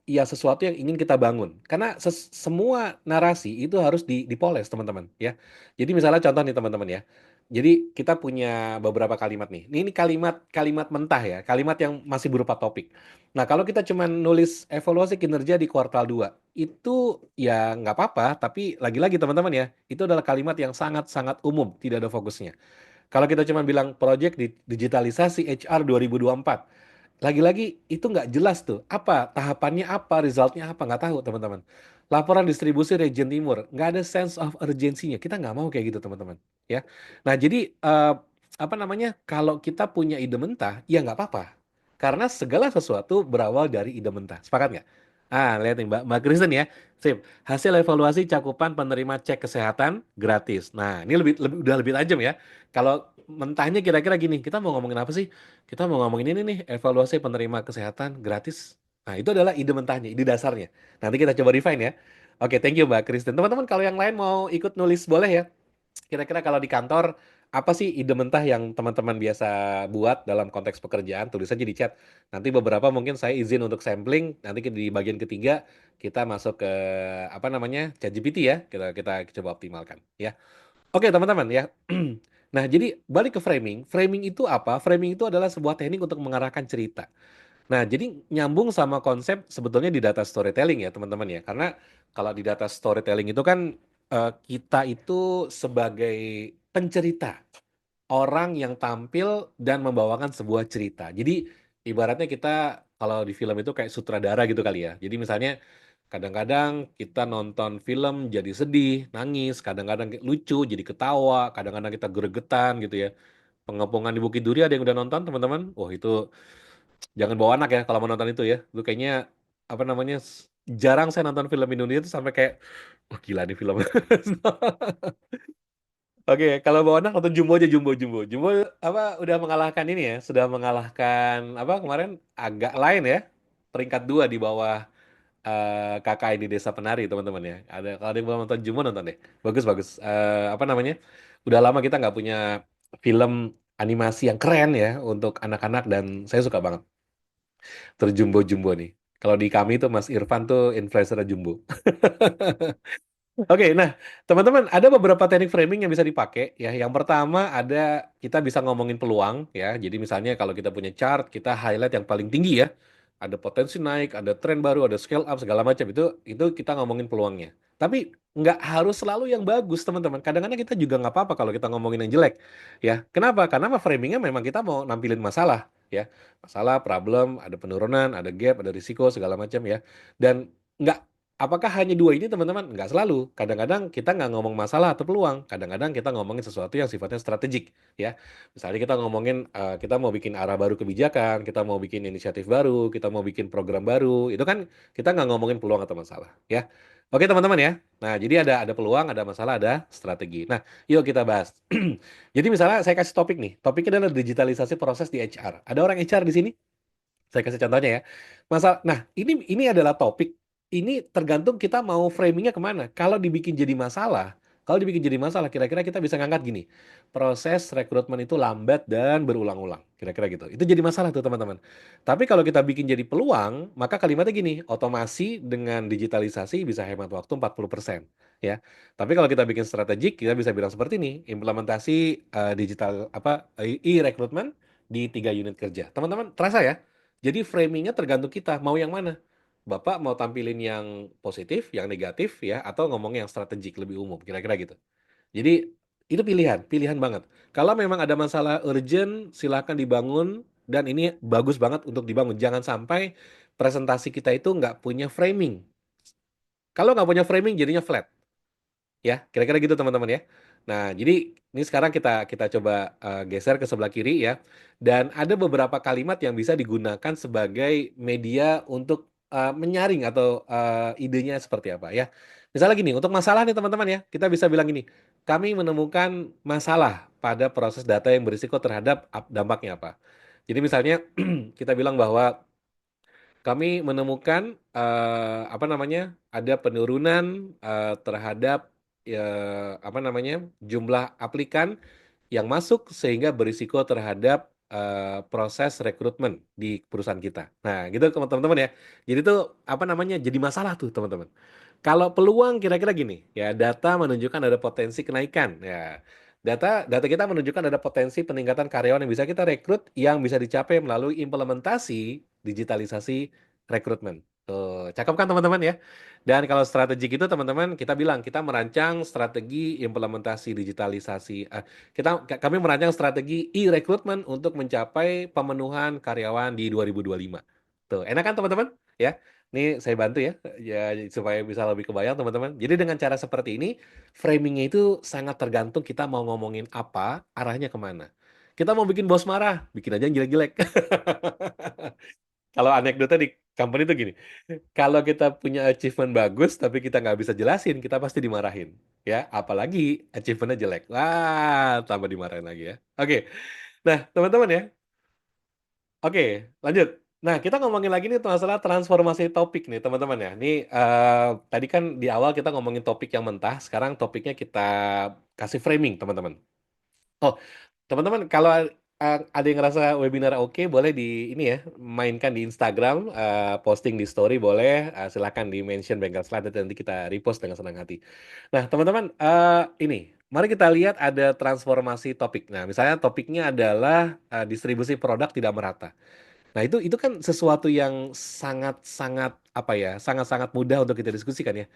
Ya sesuatu yang ingin kita bangun. Karena semua narasi itu harus dipoles teman-teman ya. Jadi misalnya contoh nih teman-teman ya. Jadi kita punya beberapa kalimat nih. Ini kalimat mentah ya, kalimat yang masih berupa topik. Nah, kalau kita cuma nulis evaluasi kinerja di kuartal 2, itu ya nggak apa-apa, tapi lagi-lagi teman-teman ya, itu adalah kalimat yang sangat-sangat umum, tidak ada fokusnya. Kalau kita cuma bilang project di digitalisasi HR 2024, lagi-lagi itu nggak jelas tuh. Apa tahapannya apa, resultnya apa, nggak tahu teman-teman. Laporan distribusi region timur, nggak ada sense of urgency-nya. Kita nggak mau kayak gitu teman-teman. Ya. Nah jadi apa namanya? Kalau kita punya ide mentah, ya nggak apa-apa. Karena segala sesuatu berawal dari ide mentah. Sepakat nggak? Lihat nih Mbak Kristen ya. Sip. Hasil evaluasi cakupan penerima cek kesehatan gratis. Nah, ini udah lebih tajam ya. Kalau mentahnya kira-kira gini, kita mau ngomongin apa sih? Kita mau ngomongin ini nih, evaluasi penerima kesehatan gratis. Nah, itu adalah ide mentahnya, ide dasarnya. Nanti kita coba refine ya. Oke, thank you Mbak Kristen. Teman-teman, kalau yang lain mau ikut nulis boleh ya. Kira-kira kalau di kantor, apa sih ide mentah yang teman-teman biasa buat dalam konteks pekerjaan? Tulis aja di chat. Nanti beberapa mungkin saya izin untuk sampling. Nanti di bagian ketiga kita masuk ke apa namanya ChatGPT ya. Kita coba optimalkan ya. Oke teman-teman ya. Nah jadi balik ke framing. Framing itu apa? Framing itu adalah sebuah teknik untuk mengarahkan cerita. Nah jadi nyambung sama konsep sebetulnya di data storytelling ya teman-teman ya. Karena kalau di data storytelling itu kan kita itu sebagai pencerita, orang yang tampil dan membawakan sebuah cerita. Jadi ibaratnya kita kalau di film itu kayak sutradara gitu kali ya. Jadi misalnya kadang-kadang kita nonton film jadi sedih, nangis, kadang-kadang lucu jadi ketawa, kadang-kadang kita gregetan gitu ya. Pengepungan di Bukit Duri ada yang udah nonton teman-teman? Oh itu jangan bawa anak ya kalau mau nonton itu ya. Itu kayaknya apa namanya jarang saya nonton film Indonesia itu sampai kayak wah gila nih film. Oke, kalau bawa anak nonton Jumbo aja Jumbo Jumbo. Jumbo apa udah mengalahkan ini ya, sudah mengalahkan apa kemarin agak lain ya. Peringkat 2 di bawah kakak di Desa Penari teman-teman ya. Ada kalau ada yang belum nonton Jumbo nonton deh. Bagus bagus. Apa namanya? Udah lama kita nggak punya film animasi yang keren ya untuk anak-anak dan saya suka banget. Terjumbo-jumbo nih. Kalau di kami tuh Mas Irfan tuh influencer Jumbo. Oke, nah teman-teman ada beberapa teknik framing yang bisa dipakai ya. Yang pertama ada kita bisa ngomongin peluang ya. Jadi misalnya kalau kita punya chart, kita highlight yang paling tinggi ya. Ada potensi naik, ada tren baru, ada scale up segala macam itu kita ngomongin peluangnya. Tapi nggak harus selalu yang bagus teman-teman. Kadang-kadang kita juga nggak apa-apa kalau kita ngomongin yang jelek ya. Kenapa? Karena framingnya memang kita mau nampilin masalah ya. Masalah, problem, ada penurunan, ada gap, ada risiko segala macam ya. Dan nggak apakah hanya dua ini teman-teman? Nggak selalu. Kadang-kadang kita nggak ngomong masalah atau peluang. Kadang-kadang kita ngomongin sesuatu yang sifatnya strategik. Ya, misalnya kita ngomongin kita mau bikin arah baru kebijakan, kita mau bikin inisiatif baru, kita mau bikin program baru. Itu kan kita nggak ngomongin peluang atau masalah. Ya, oke teman-teman ya. Nah, jadi ada peluang, ada masalah, ada strategi. Nah, yuk kita bahas. Jadi misalnya saya kasih topik nih. Topiknya adalah digitalisasi proses di HR. Ada orang HR di sini? Saya kasih contohnya ya. Nah ini adalah topik. Ini tergantung kita mau framingnya kemana. Kalau dibikin jadi masalah, kira-kira kita bisa ngangkat gini. Proses rekrutmen itu lambat dan berulang-ulang. Kira-kira gitu. Itu jadi masalah tuh teman-teman. Tapi kalau kita bikin jadi peluang, maka kalimatnya gini. Otomasi dengan digitalisasi bisa hemat waktu 40%. Ya. Tapi kalau kita bikin strategik, kita bisa bilang seperti ini. Implementasi digital apa e-rekrutmen di 3 unit kerja. Teman-teman, terasa ya? Jadi framingnya tergantung kita mau yang mana. Bapak mau tampilin yang positif, yang negatif ya, atau ngomong yang strategik lebih umum, kira-kira gitu. Jadi itu pilihan, pilihan banget. Kalau memang ada masalah urgent, silakan dibangun dan ini bagus banget untuk dibangun. Jangan sampai presentasi kita itu nggak punya framing. Kalau nggak punya framing jadinya flat. Ya, kira-kira gitu teman-teman ya. Nah, jadi ini sekarang kita kita coba geser ke sebelah kiri ya. Dan ada beberapa kalimat yang bisa digunakan sebagai media untuk menyaring atau idenya seperti apa ya. Misalnya gini, untuk masalah nih teman-teman ya, kita bisa bilang gini, kami menemukan masalah pada proses data yang berisiko terhadap dampaknya apa. Jadi misalnya kita bilang bahwa kami menemukan apa namanya ada penurunan terhadap apa namanya jumlah aplikan yang masuk sehingga berisiko terhadap proses rekrutmen di perusahaan kita. Nah, gitu teman-teman ya. Jadi itu apa namanya jadi masalah tuh teman-teman. Kalau peluang kira-kira gini, ya data menunjukkan ada potensi kenaikan. Ya, data data kita menunjukkan ada potensi peningkatan karyawan yang bisa kita rekrut yang bisa dicapai melalui implementasi digitalisasi rekrutmen. Tuh, cakep kan teman-teman ya? Dan kalau strategi itu teman-teman kita bilang kita merancang strategi implementasi digitalisasi. Kami merancang strategi e-recruitment untuk mencapai pemenuhan karyawan di 2025. Tuh, enak kan teman-teman? Ya. Ini saya bantu ya, supaya bisa lebih kebayang teman-teman. Jadi dengan cara seperti ini, framingnya itu sangat tergantung kita mau ngomongin apa, arahnya kemana. Kita mau bikin bos marah, bikin aja yang jelek-jelek. Kalau anekdotnya di company itu gini, kalau kita punya achievement bagus tapi kita nggak bisa jelasin, kita pasti dimarahin. Ya, apalagi achievementnya jelek. Wah, tambah dimarahin lagi ya. Oke, nah teman-teman ya, oke, lanjut. Nah, kita ngomongin lagi nih masalah transformasi topik nih, teman-teman ya. Ini tadi kan di awal kita ngomongin topik yang mentah, sekarang topiknya kita kasih framing, teman-teman. Oh, teman-teman, kalau ada yang ngerasa webinar oke, boleh di ini ya, mainkan di Instagram, posting di story boleh, silakan di mention Bengkel Slide nanti kita repost dengan senang hati. Nah, teman-teman, ini mari kita lihat ada transformasi topik. Nah, misalnya topiknya adalah distribusi produk tidak merata. Nah, itu kan sesuatu yang sangat-sangat apa ya, sangat-sangat mudah untuk kita diskusikan ya.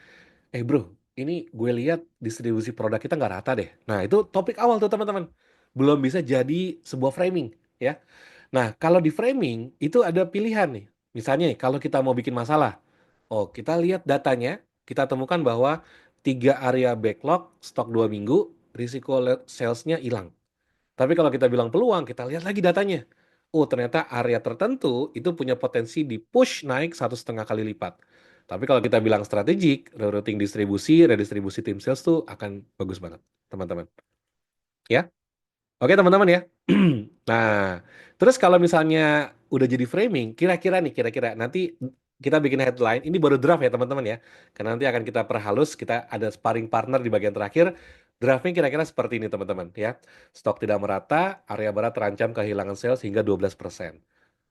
Bro, ini gue lihat distribusi produk kita nggak rata deh. Nah, itu topik awal tuh teman-teman. Belum bisa jadi sebuah framing, ya. Nah, kalau di framing, itu ada pilihan nih. Misalnya, nih, kalau kita mau bikin masalah. Oh, kita lihat datanya, kita temukan bahwa 3 area backlog, stok 2 minggu, risiko salesnya hilang. Tapi kalau kita bilang peluang, kita lihat lagi datanya. Oh, ternyata area tertentu itu punya potensi di push naik 1,5 kali lipat. Tapi kalau kita bilang strategik, rerouting distribusi, redistribusi tim sales tuh akan bagus banget, teman-teman. Ya, oke teman-teman ya. Nah, terus kalau misalnya udah jadi framing, kira-kira nih, kira-kira nanti kita bikin headline. Ini baru draft ya teman-teman ya. Karena nanti akan kita perhalus, kita ada sparring partner di bagian terakhir. Draftnya kira-kira seperti ini teman-teman ya. Stok tidak merata, area barat terancam kehilangan sales hingga 12%.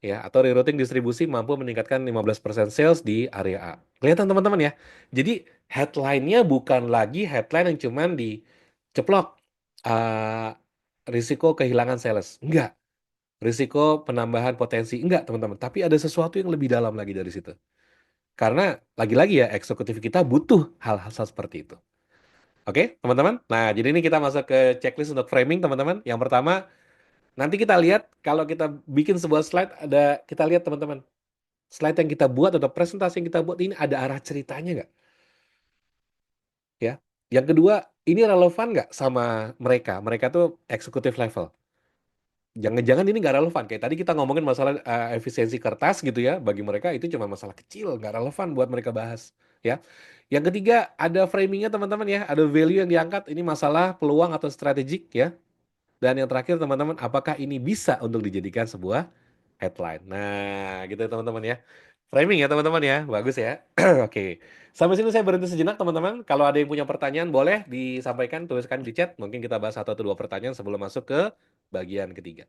Ya, atau rerouting distribusi mampu meningkatkan 15% sales di area A. Kelihatan teman-teman ya. Jadi headline-nya bukan lagi headline yang cuman diceplok. eh, Risiko kehilangan sales. Enggak. Risiko penambahan potensi. Enggak, teman-teman. Tapi ada sesuatu yang lebih dalam lagi dari situ. Karena lagi-lagi ya, eksekutif kita butuh hal-hal seperti itu. Oke, teman-teman? Nah, jadi ini kita masuk ke checklist untuk framing, teman-teman. Yang pertama, nanti kita lihat kalau kita bikin sebuah slide, kita lihat, teman-teman. Slide yang kita buat atau presentasi yang kita buat ini ada arah ceritanya nggak? Ya. Yang kedua, ini relevan nggak sama mereka? Mereka tuh eksekutif level. Jangan-jangan ini nggak relevan. Kayak tadi kita ngomongin masalah efisiensi kertas gitu ya. Bagi mereka itu cuma masalah kecil, nggak relevan buat mereka bahas. Ya. Yang ketiga, ada framingnya teman-teman ya. Ada value yang diangkat. Ini masalah peluang atau strategik ya. Dan yang terakhir teman-teman, apakah ini bisa untuk dijadikan sebuah headline? Nah, gitu ya teman-teman ya. Framing ya teman-teman ya. Bagus ya. Oke. Sampai sini saya berhenti sejenak teman-teman. Kalau ada yang punya pertanyaan boleh disampaikan, tuliskan di chat. Mungkin kita bahas satu atau dua pertanyaan sebelum masuk ke bagian ketiga.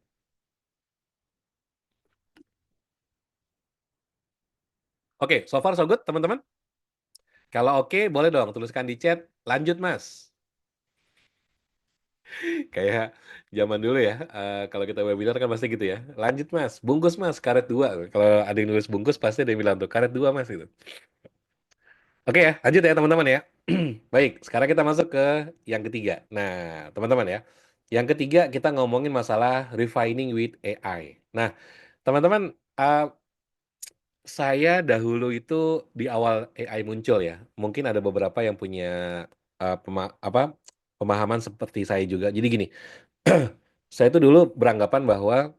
Oke, so far so good, teman-teman. Kalau oke, boleh dong tuliskan di chat. Lanjut, Mas. Kayak zaman dulu ya, kalau kita webinar kan pasti gitu ya. Lanjut, Mas. Bungkus, Mas. Karet dua. Kalau ada yang nulis bungkus, pasti ada yang bilang tuh, karet dua, Mas. Gitu. Oke ya, lanjut ya, teman-teman ya. Baik, sekarang kita masuk ke yang ketiga. Nah, teman-teman ya. Yang ketiga, kita ngomongin masalah refining with AI. Nah, teman-teman, saya dahulu itu di awal AI muncul ya. Mungkin ada beberapa yang punya pemahaman seperti saya juga. Jadi gini, saya itu dulu beranggapan bahwa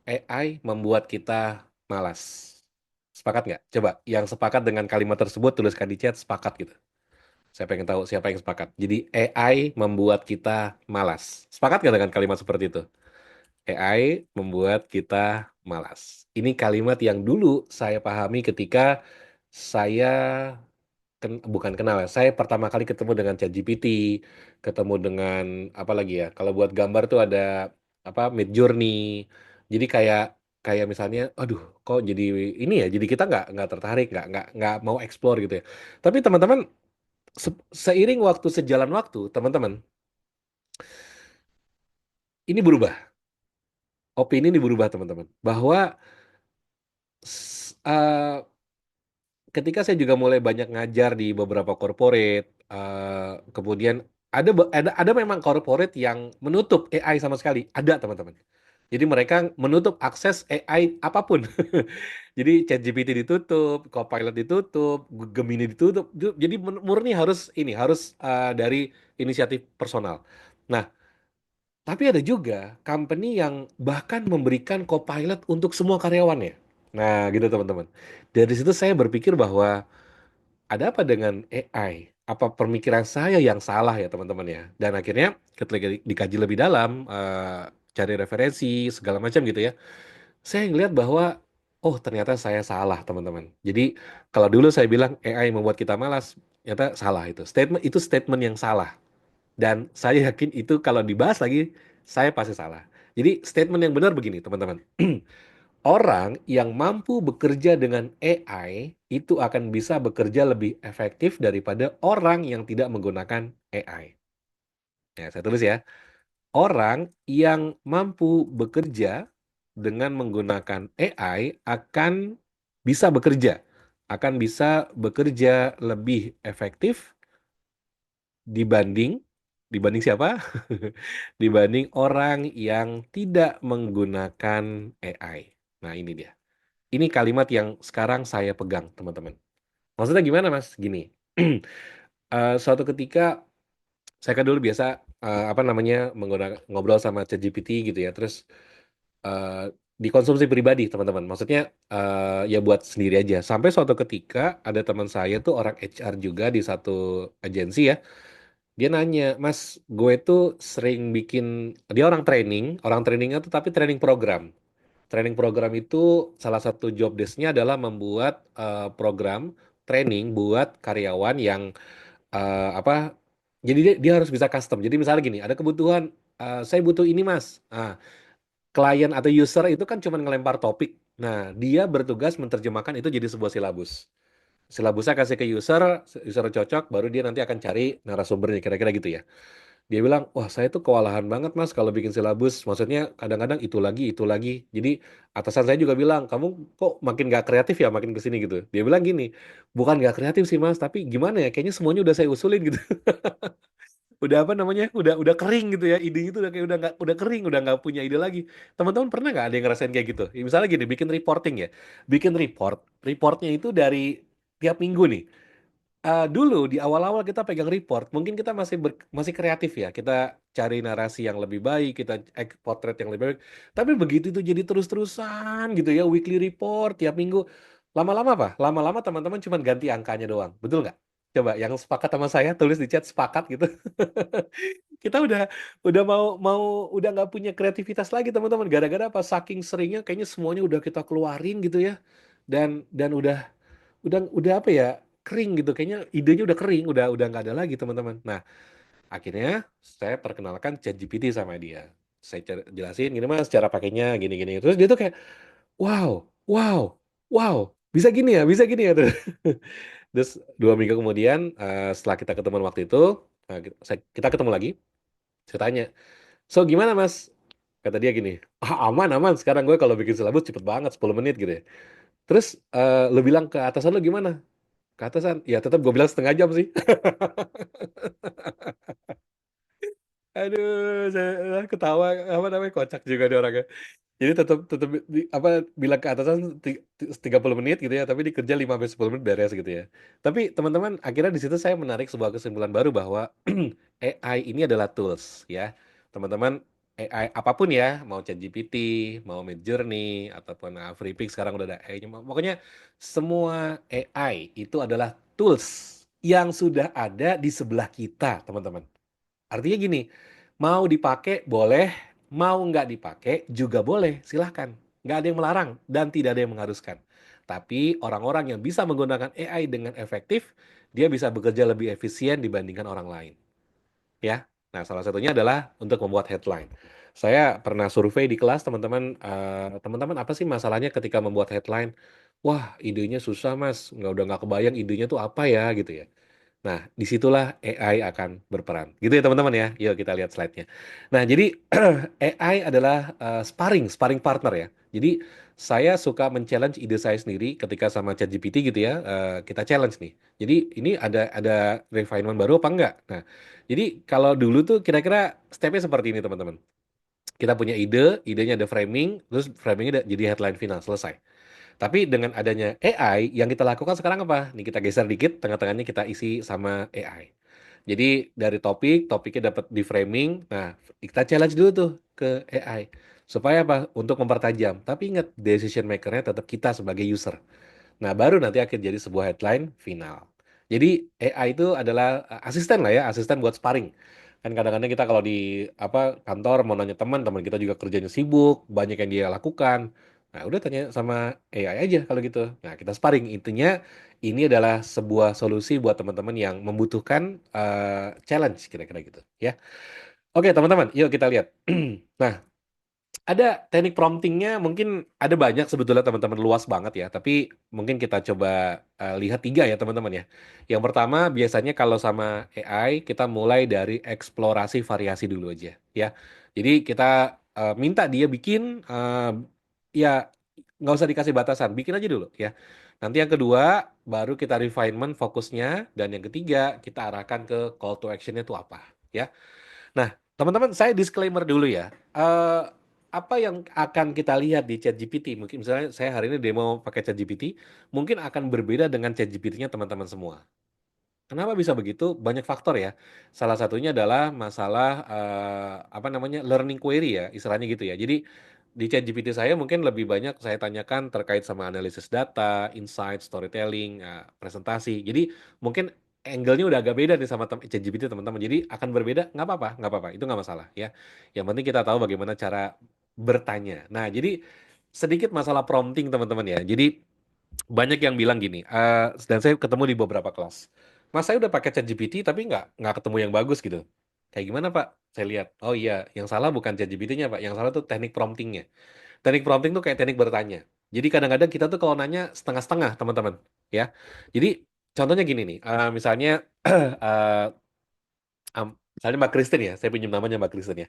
AI membuat kita malas. Sepakat nggak? Coba yang sepakat dengan kalimat tersebut tuliskan di chat sepakat gitu. Saya pengen tahu siapa yang sepakat. Jadi AI membuat kita malas. Sepakat nggak dengan kalimat seperti itu? AI membuat kita malas. Ini kalimat yang dulu saya pahami ketika saya bukan kenal ya, saya pertama kali ketemu dengan ChatGPT, ketemu dengan apa lagi ya, kalau buat gambar tuh ada apa Midjourney. Jadi kayak kayak misalnya, aduh kok jadi ini ya, jadi kita nggak tertarik, nggak mau explore gitu ya. Tapi teman-teman, seiring waktu sejalan waktu, teman-teman, ini berubah. Opini ini berubah teman-teman. Bahwa s- eh, ketika saya juga mulai banyak ngajar di beberapa corporate, kemudian ada memang corporate yang menutup AI sama sekali, ada teman-teman. Jadi mereka menutup akses AI apapun. Jadi ChatGPT ditutup, Copilot ditutup, Gemini ditutup. Jadi murni harus dari inisiatif personal. Nah, tapi ada juga company yang bahkan memberikan Copilot untuk semua karyawannya. Nah, gitu teman-teman. Dari situ saya berpikir bahwa ada apa dengan AI? Apa pemikiran saya yang salah ya teman-teman ya? Dan akhirnya ketika dikaji lebih dalam, cari referensi segala macam gitu ya, saya ngelihat bahwa oh ternyata saya salah teman-teman. Jadi kalau dulu saya bilang AI membuat kita malas, ternyata salah itu. Statement yang salah. Dan saya yakin itu kalau dibahas lagi, saya pasti salah. Jadi statement yang benar begini teman-teman. Orang yang mampu bekerja dengan AI itu akan bisa bekerja lebih efektif daripada orang yang tidak menggunakan AI. Ya, saya tulis ya. Orang yang mampu bekerja dengan menggunakan AI akan bisa bekerja lebih efektif dibanding dibanding siapa? Dibanding orang yang tidak menggunakan AI. Nah, ini dia. Ini kalimat yang sekarang saya pegang, teman-teman. Maksudnya gimana, Mas? Gini. Suatu ketika saya kan dulu biasa apa namanya menggunakan ngobrol sama ChatGPT gitu ya. Terus dikonsumsi pribadi, teman-teman. Maksudnya ya buat sendiri aja. Sampai suatu ketika ada teman saya tuh orang HR juga di satu agensi ya. Dia nanya, Mas, gue tuh sering bikin, dia orang trainingnya tuh tapi training program. Training program itu salah satu job desk-nya adalah membuat program training buat karyawan yang apa, jadi dia harus bisa custom. Jadi misalnya gini, ada kebutuhan, saya butuh ini Mas. Klien atau user itu kan cuma ngelempar topik. Nah, dia bertugas menerjemahkan itu jadi sebuah silabus. Silabusnya kasih ke user, user cocok, baru dia nanti akan cari narasumbernya, kira-kira gitu ya. Dia bilang, wah saya tuh kewalahan banget mas kalau bikin silabus. Maksudnya kadang-kadang itu lagi, itu lagi. Jadi atasan saya juga bilang, kamu kok makin gak kreatif ya makin kesini gitu. Dia bilang gini, bukan gak kreatif sih mas, tapi gimana ya, kayaknya semuanya udah saya usulin gitu. Udah apa namanya, udah kering gitu ya, ide itu udah kayak udah kering, udah nggak punya ide lagi. Teman-teman pernah nggak ada yang ngerasain kayak gitu? Ya, misalnya gini, bikin reporting ya, bikin reportnya itu dari tiap minggu nih. Dulu di awal-awal kita pegang report, mungkin kita masih kreatif ya. Kita cari narasi yang lebih baik, kita potret yang lebih baik. Tapi begitu itu jadi terus-terusan gitu ya, weekly report tiap minggu. Lama-lama apa? Lama-lama teman-teman cuma ganti angkanya doang. Betul nggak? Coba yang sepakat sama saya tulis di chat sepakat gitu. Kita udah udah nggak punya kreativitas lagi teman-teman. Gara-gara apa? Saking seringnya kayaknya semuanya udah kita keluarin gitu ya. Dan udah apa ya, kering gitu kayaknya, idenya udah kering, udah nggak ada lagi teman-teman. Nah akhirnya saya perkenalkan ChatGPT sama dia, saya jelasin gini mas cara pakainya gini-gini, terus dia tuh kayak wow, wow, wow, bisa gini ya. Terus 2 minggu kemudian setelah kita ketemu waktu itu, kita ketemu lagi, saya tanya, so gimana mas, kata dia gini, aman aman, sekarang gue kalau bikin silabus cepet banget 10 menit gitu ya. Terus lu bilang ke atasan lu gimana? Ke atasan, ya tetap gue bilang setengah jam sih. Aduh, saya ketawa, apa namanya, kocak juga dia orangnya. Jadi tetap tetap apa, bilang ke atasan 30 menit gitu ya, tapi dikerja 5 sampai 10 menit beres gitu ya. Tapi teman-teman, akhirnya di situ saya menarik sebuah kesimpulan baru bahwa AI ini adalah tools ya. Teman-teman, AI apapun ya, mau ChatGPT, mau Midjourney ataupun Freepik sekarang udah ada AI-nya. Pokoknya semua AI itu adalah tools yang sudah ada di sebelah kita, teman-teman. Artinya gini, mau dipakai boleh, Mau nggak dipakai juga boleh, silahkan. Nggak ada yang melarang dan tidak ada yang mengharuskan. Tapi orang-orang yang bisa menggunakan AI dengan efektif, dia bisa bekerja lebih efisien dibandingkan orang lain. Ya. Nah, salah satunya adalah untuk membuat headline. Saya pernah survei di kelas teman-teman, teman-teman apa sih masalahnya ketika membuat headline? Wah, idenya susah mas, udah nggak kebayang idenya tuh apa ya gitu ya. Nah, disitulah AI akan berperan. Gitu ya teman-teman ya. Yuk kita lihat slide-nya. Nah, jadi AI adalah sparring partner ya. Jadi saya suka men-challenge ide saya sendiri ketika sama ChatGPT gitu ya. Kita challenge nih. Jadi ini ada refinement baru apa enggak? Nah, jadi kalau dulu tuh kira-kira stepnya seperti ini teman-teman. Kita punya ide, idenya ada framing, terus framingnya jadi headline final, selesai. Tapi dengan adanya AI, yang kita lakukan sekarang apa? Nih kita geser dikit, tengah-tengahnya kita isi sama AI. Jadi dari topiknya dapat di framing. Nah, kita challenge dulu tuh ke AI. Supaya apa? Untuk mempertajam. Tapi ingat, decision maker-nya tetap kita sebagai user. Nah, baru nanti akan jadi sebuah headline final. Jadi AI itu adalah asisten lah ya, asisten buat sparring. Kan kadang-kadang kita kalau di apa kantor mau nanya teman, teman kita juga kerjanya sibuk, banyak yang dia lakukan. Nah, udah tanya sama AI aja kalau gitu. Nah, kita sparring. Intinya ini adalah sebuah solusi buat teman-teman yang membutuhkan challenge kira-kira gitu ya. Oke, teman-teman, yuk kita lihat. Nah, ada teknik promptingnya mungkin ada banyak sebetulnya teman-teman luas banget ya. Tapi mungkin kita coba lihat tiga ya teman-teman ya. Yang pertama biasanya kalau sama AI kita mulai dari eksplorasi variasi dulu aja ya. Jadi kita minta dia bikin ya nggak usah dikasih batasan, bikin aja dulu ya. Nanti yang kedua baru kita refinement fokusnya dan yang ketiga kita arahkan ke call to actionnya itu apa ya. Nah, teman-teman, saya disclaimer dulu ya. Eh, apa yang akan kita lihat di ChatGPT, mungkin misalnya saya hari ini demo pakai ChatGPT, mungkin akan berbeda dengan ChatGPT-nya teman-teman semua. Kenapa bisa begitu? Banyak faktor ya. Salah satunya adalah masalah apa namanya learning query ya, istilahnya gitu ya. Jadi di ChatGPT saya mungkin lebih banyak saya tanyakan terkait sama analisis data, insight, storytelling, presentasi. Jadi mungkin angle-nya udah agak beda nih sama ChatGPT teman-teman. Jadi akan berbeda, nggak apa-apa, itu nggak masalah ya. Yang penting kita tahu bagaimana cara bertanya. Nah, jadi sedikit masalah prompting teman-teman ya. Jadi banyak yang bilang gini, dan saya ketemu di beberapa kelas. Mas, saya udah pakai ChatGPT tapi nggak ketemu yang bagus gitu. Kayak gimana Pak? Saya lihat, oh iya, yang salah bukan ChatGPT-nya Pak, yang salah tuh teknik promptingnya. Teknik prompting tuh kayak teknik bertanya. Jadi kadang-kadang kita tuh kalau nanya setengah-setengah teman-teman, ya. Jadi contohnya gini nih, misalnya, eh, misalnya Mbak Christine ya, saya pinjam namanya Mbak Christine ya.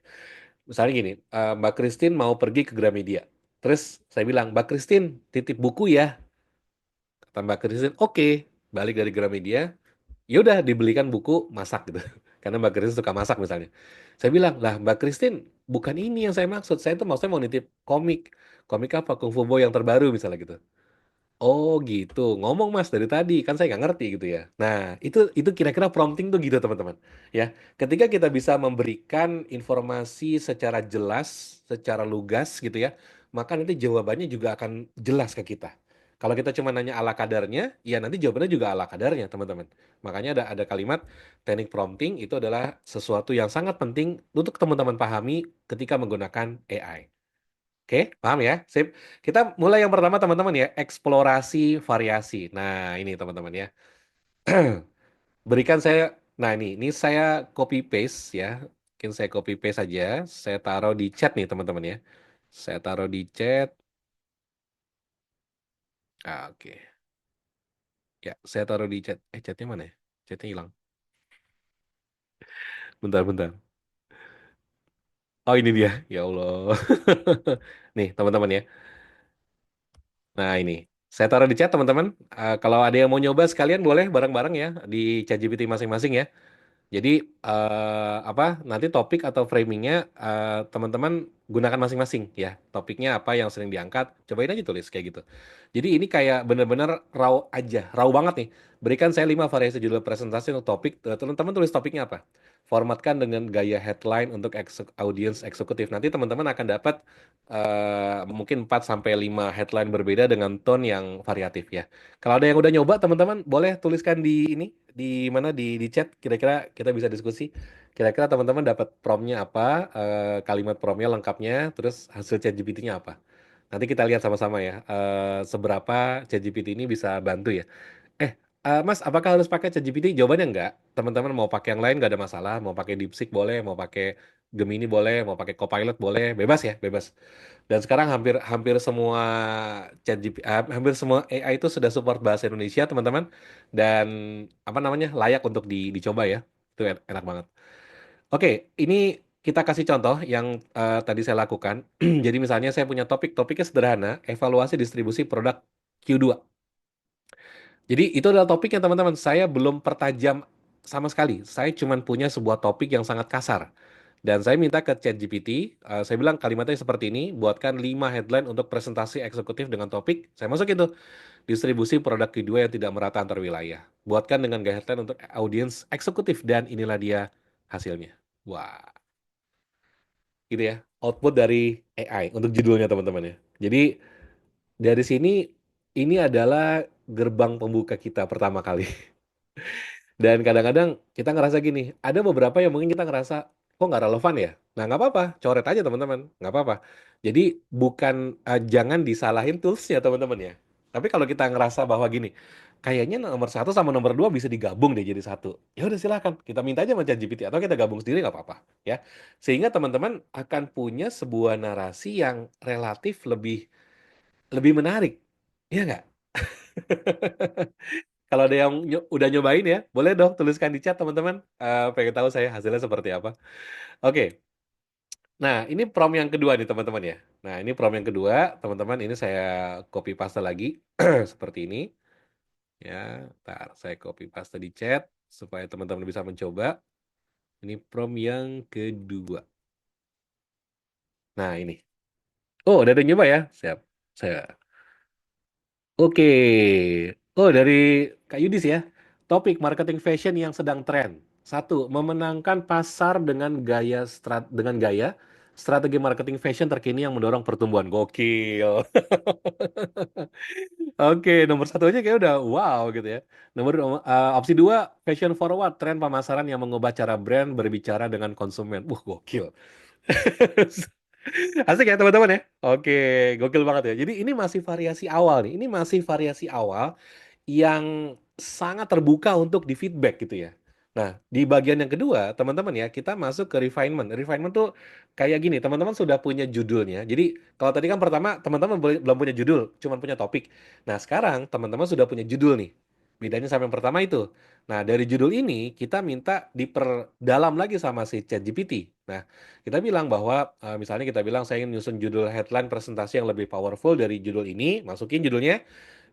Misalnya gini, Mbak Christine mau pergi ke Gramedia. Terus saya bilang, Mbak Christine titip buku ya. Kata Mbak Christine, oke. Balik dari Gramedia, ya udah dibelikan buku masak gitu. Karena Mbak Christine suka masak misalnya. Saya bilang, lah Mbak Christine, bukan ini yang saya maksud. Saya tuh maksudnya mau nitip komik. Komik apa? Kung Fu Boy yang terbaru misalnya gitu. Oh gitu, ngomong mas dari tadi kan saya nggak ngerti gitu ya. Nah itu kira-kira prompting tuh gitu teman-teman. Ya, ketika kita bisa memberikan informasi secara jelas, secara lugas gitu ya, maka nanti jawabannya juga akan jelas ke kita. Kalau kita cuma nanya ala kadarnya, ya nanti jawabannya juga ala kadarnya teman-teman. Makanya ada kalimat teknik prompting itu adalah sesuatu yang sangat penting untuk teman-teman pahami ketika menggunakan AI. Oke, paham ya? Sip. Kita mulai yang pertama teman-teman ya, eksplorasi variasi. Nah, ini teman-teman ya. Berikan saya, nah ini saya copy paste ya. Mungkin saya copy paste saja. Saya taruh di chat nih teman-teman ya. Saya taruh di chat. Oke. Ya, saya taruh di chat. Chatnya mana ya? Chatnya hilang. Bentar, bentar. Oh, ini dia. Ya Allah. Nih, teman-teman ya. Nah, ini. Saya taruh di chat teman-teman. Kalau ada yang mau nyoba sekalian boleh bareng-bareng ya di ChatGPT masing-masing ya. Jadi apa nanti topik atau framingnya teman-teman gunakan masing-masing ya. Topiknya apa yang sering diangkat, cobain aja tulis kayak gitu. Jadi ini kayak bener-bener raw aja, raw banget nih. Berikan saya 5 variasi judul presentasi untuk topik. Teman-teman tulis topiknya apa? Formatkan dengan gaya headline untuk audience eksekutif. Nanti teman-teman akan dapat mungkin 4 sampai 5 headline berbeda dengan tone yang variatif ya. Kalau ada yang udah nyoba, teman-teman boleh tuliskan di ini, di mana di chat. Kira-kira kita bisa diskusi. Kira-kira teman-teman dapat prompt-nya apa, kalimat prompt-nya lengkapnya, terus hasil ChatGPT-nya apa. Nanti kita lihat sama-sama ya, seberapa ChatGPT ini bisa bantu ya. Eh, Mas, apakah harus pakai ChatGPT? Jawabannya enggak. Teman-teman mau pakai yang lain nggak ada masalah. Mau pakai DeepSeek boleh, mau pakai Gemini boleh, mau pakai Copilot boleh, bebas ya, bebas. Dan sekarang hampir hampir semua hampir semua AI itu sudah support bahasa Indonesia, teman-teman. Dan apa namanya layak untuk dicoba ya. Itu enak banget. Oke, ini kita kasih contoh yang tadi saya lakukan. Jadi misalnya saya punya topiknya sederhana, evaluasi distribusi produk Q2. Jadi itu adalah topik yang teman-teman saya belum pertajam sama sekali. Saya cuma punya sebuah topik yang sangat kasar. Dan saya minta ke ChatGPT, saya bilang kalimatnya seperti ini, buatkan 5 headline untuk presentasi eksekutif dengan topik. Saya masuk itu, distribusi produk kedua yang tidak merata antar wilayah. Buatkan dengan gaya headline untuk audiens eksekutif dan inilah dia hasilnya. Wah, gitu ya. Output dari AI untuk judulnya teman-teman ya. Jadi dari sini ini adalah gerbang pembuka kita pertama kali. Dan kadang-kadang kita ngerasa gini, ada beberapa yang mungkin kita ngerasa, kok nggak relevan ya? Nah, nggak apa-apa, coret aja teman-teman, nggak apa-apa. Jadi bukan, jangan disalahin toolsnya teman-teman ya. Tapi kalau kita ngerasa bahwa gini, kayaknya nomor satu sama nomor dua bisa digabung deh jadi satu. Ya udah silakan, kita minta aja sama ChatGPT atau kita gabung sendiri nggak apa-apa ya. Sehingga teman-teman akan punya sebuah narasi yang relatif lebih lebih menarik. Iya nggak? Kalau ada yang udah nyobain ya, boleh dong tuliskan di chat teman-teman. Pengen tahu saya hasilnya seperti apa. Oke, nah ini prompt yang kedua nih teman-teman ya. Nah ini prompt yang kedua, teman-teman ini saya copy paste lagi seperti ini. Ya, ntar saya copy paste di chat supaya teman-teman bisa mencoba. Ini prompt yang kedua. Nah ini. Oh, udah ada yang nyoba ya? Siap. Saya. Oke. Oh, dari Kak Yudis ya. Topik marketing fashion yang sedang tren. Satu, memenangkan pasar dengan gaya strategi marketing fashion terkini yang mendorong pertumbuhan. Gokil. Oke, nomor satu aja kayak udah wow gitu ya. Opsi dua, fashion forward, tren pemasaran yang mengubah cara brand berbicara dengan konsumen. Gokil. Asik ya teman-teman ya. Oke, gokil banget ya. Jadi ini masih variasi awal nih. Ini masih variasi awal yang sangat terbuka untuk di feedback gitu ya. Nah, di bagian yang kedua, teman-teman ya, kita masuk ke refinement. Refinement tuh kayak gini, teman-teman sudah punya judulnya. Jadi, kalau tadi kan pertama, teman-teman belum punya judul, cuma punya topik. Nah, sekarang teman-teman sudah punya judul nih. Bedanya sama yang pertama itu. Nah, dari judul ini, kita minta diperdalam lagi sama si ChatGPT. Nah, kita bilang bahwa, misalnya kita bilang saya ingin nyusun judul headline presentasi yang lebih powerful dari judul ini, masukin judulnya.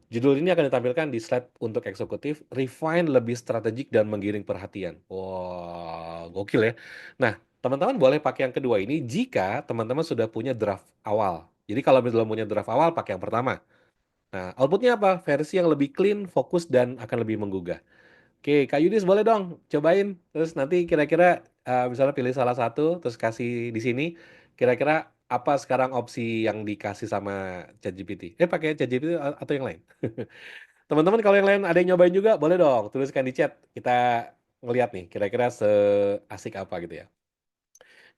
Judul ini akan ditampilkan di slide untuk eksekutif, refine lebih strategik dan menggiring perhatian. Wah, gokil ya. Nah, teman-teman boleh pakai yang kedua ini jika teman-teman sudah punya draft awal. Jadi kalau belum punya draft awal, pakai yang pertama. Nah, outputnya apa? Versi yang lebih clean, fokus, dan akan lebih menggugah. Oke, Kak Yudis boleh dong cobain. Terus nanti kira-kira misalnya pilih salah satu, terus kasih di sini. Kira-kira apa sekarang opsi yang dikasih sama ChatGPT? Pakai ChatGPT atau yang lain? Teman-teman kalau yang lain ada yang nyobain juga, boleh dong tuliskan di chat. Kita ngeliat nih, kira-kira seasik apa gitu ya.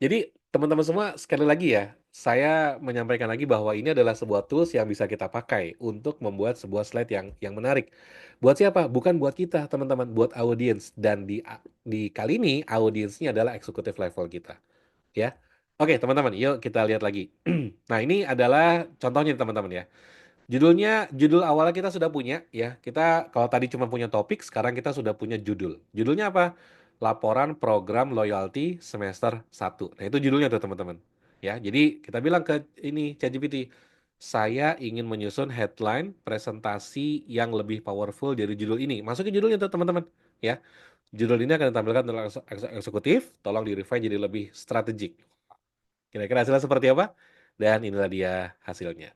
Jadi teman-teman semua sekali lagi ya, saya menyampaikan lagi bahwa ini adalah sebuah tools yang bisa kita pakai untuk membuat sebuah slide yang menarik. Buat siapa? Bukan buat kita, teman-teman, buat audiens. Dan di kali ini audiensnya adalah eksekutif level kita, ya. Oke, teman-teman, yuk kita lihat lagi. Nah, ini adalah contohnya teman-teman ya. Judul awalnya kita sudah punya ya. Kita kalau tadi cuma punya topik, sekarang kita sudah punya judul. Judulnya apa? Laporan Program Loyalty Semester 1. Nah, itu judulnya tuh teman-teman. Ya, jadi kita bilang ke ini ChatGPT, saya ingin menyusun headline presentasi yang lebih powerful dari judul ini. Masukin judulnya tuh teman-teman, ya. Judul ini akan ditampilkan dalam eksekutif, tolong di-refine jadi lebih strategik. Kira-kira hasilnya seperti apa? Dan inilah dia hasilnya.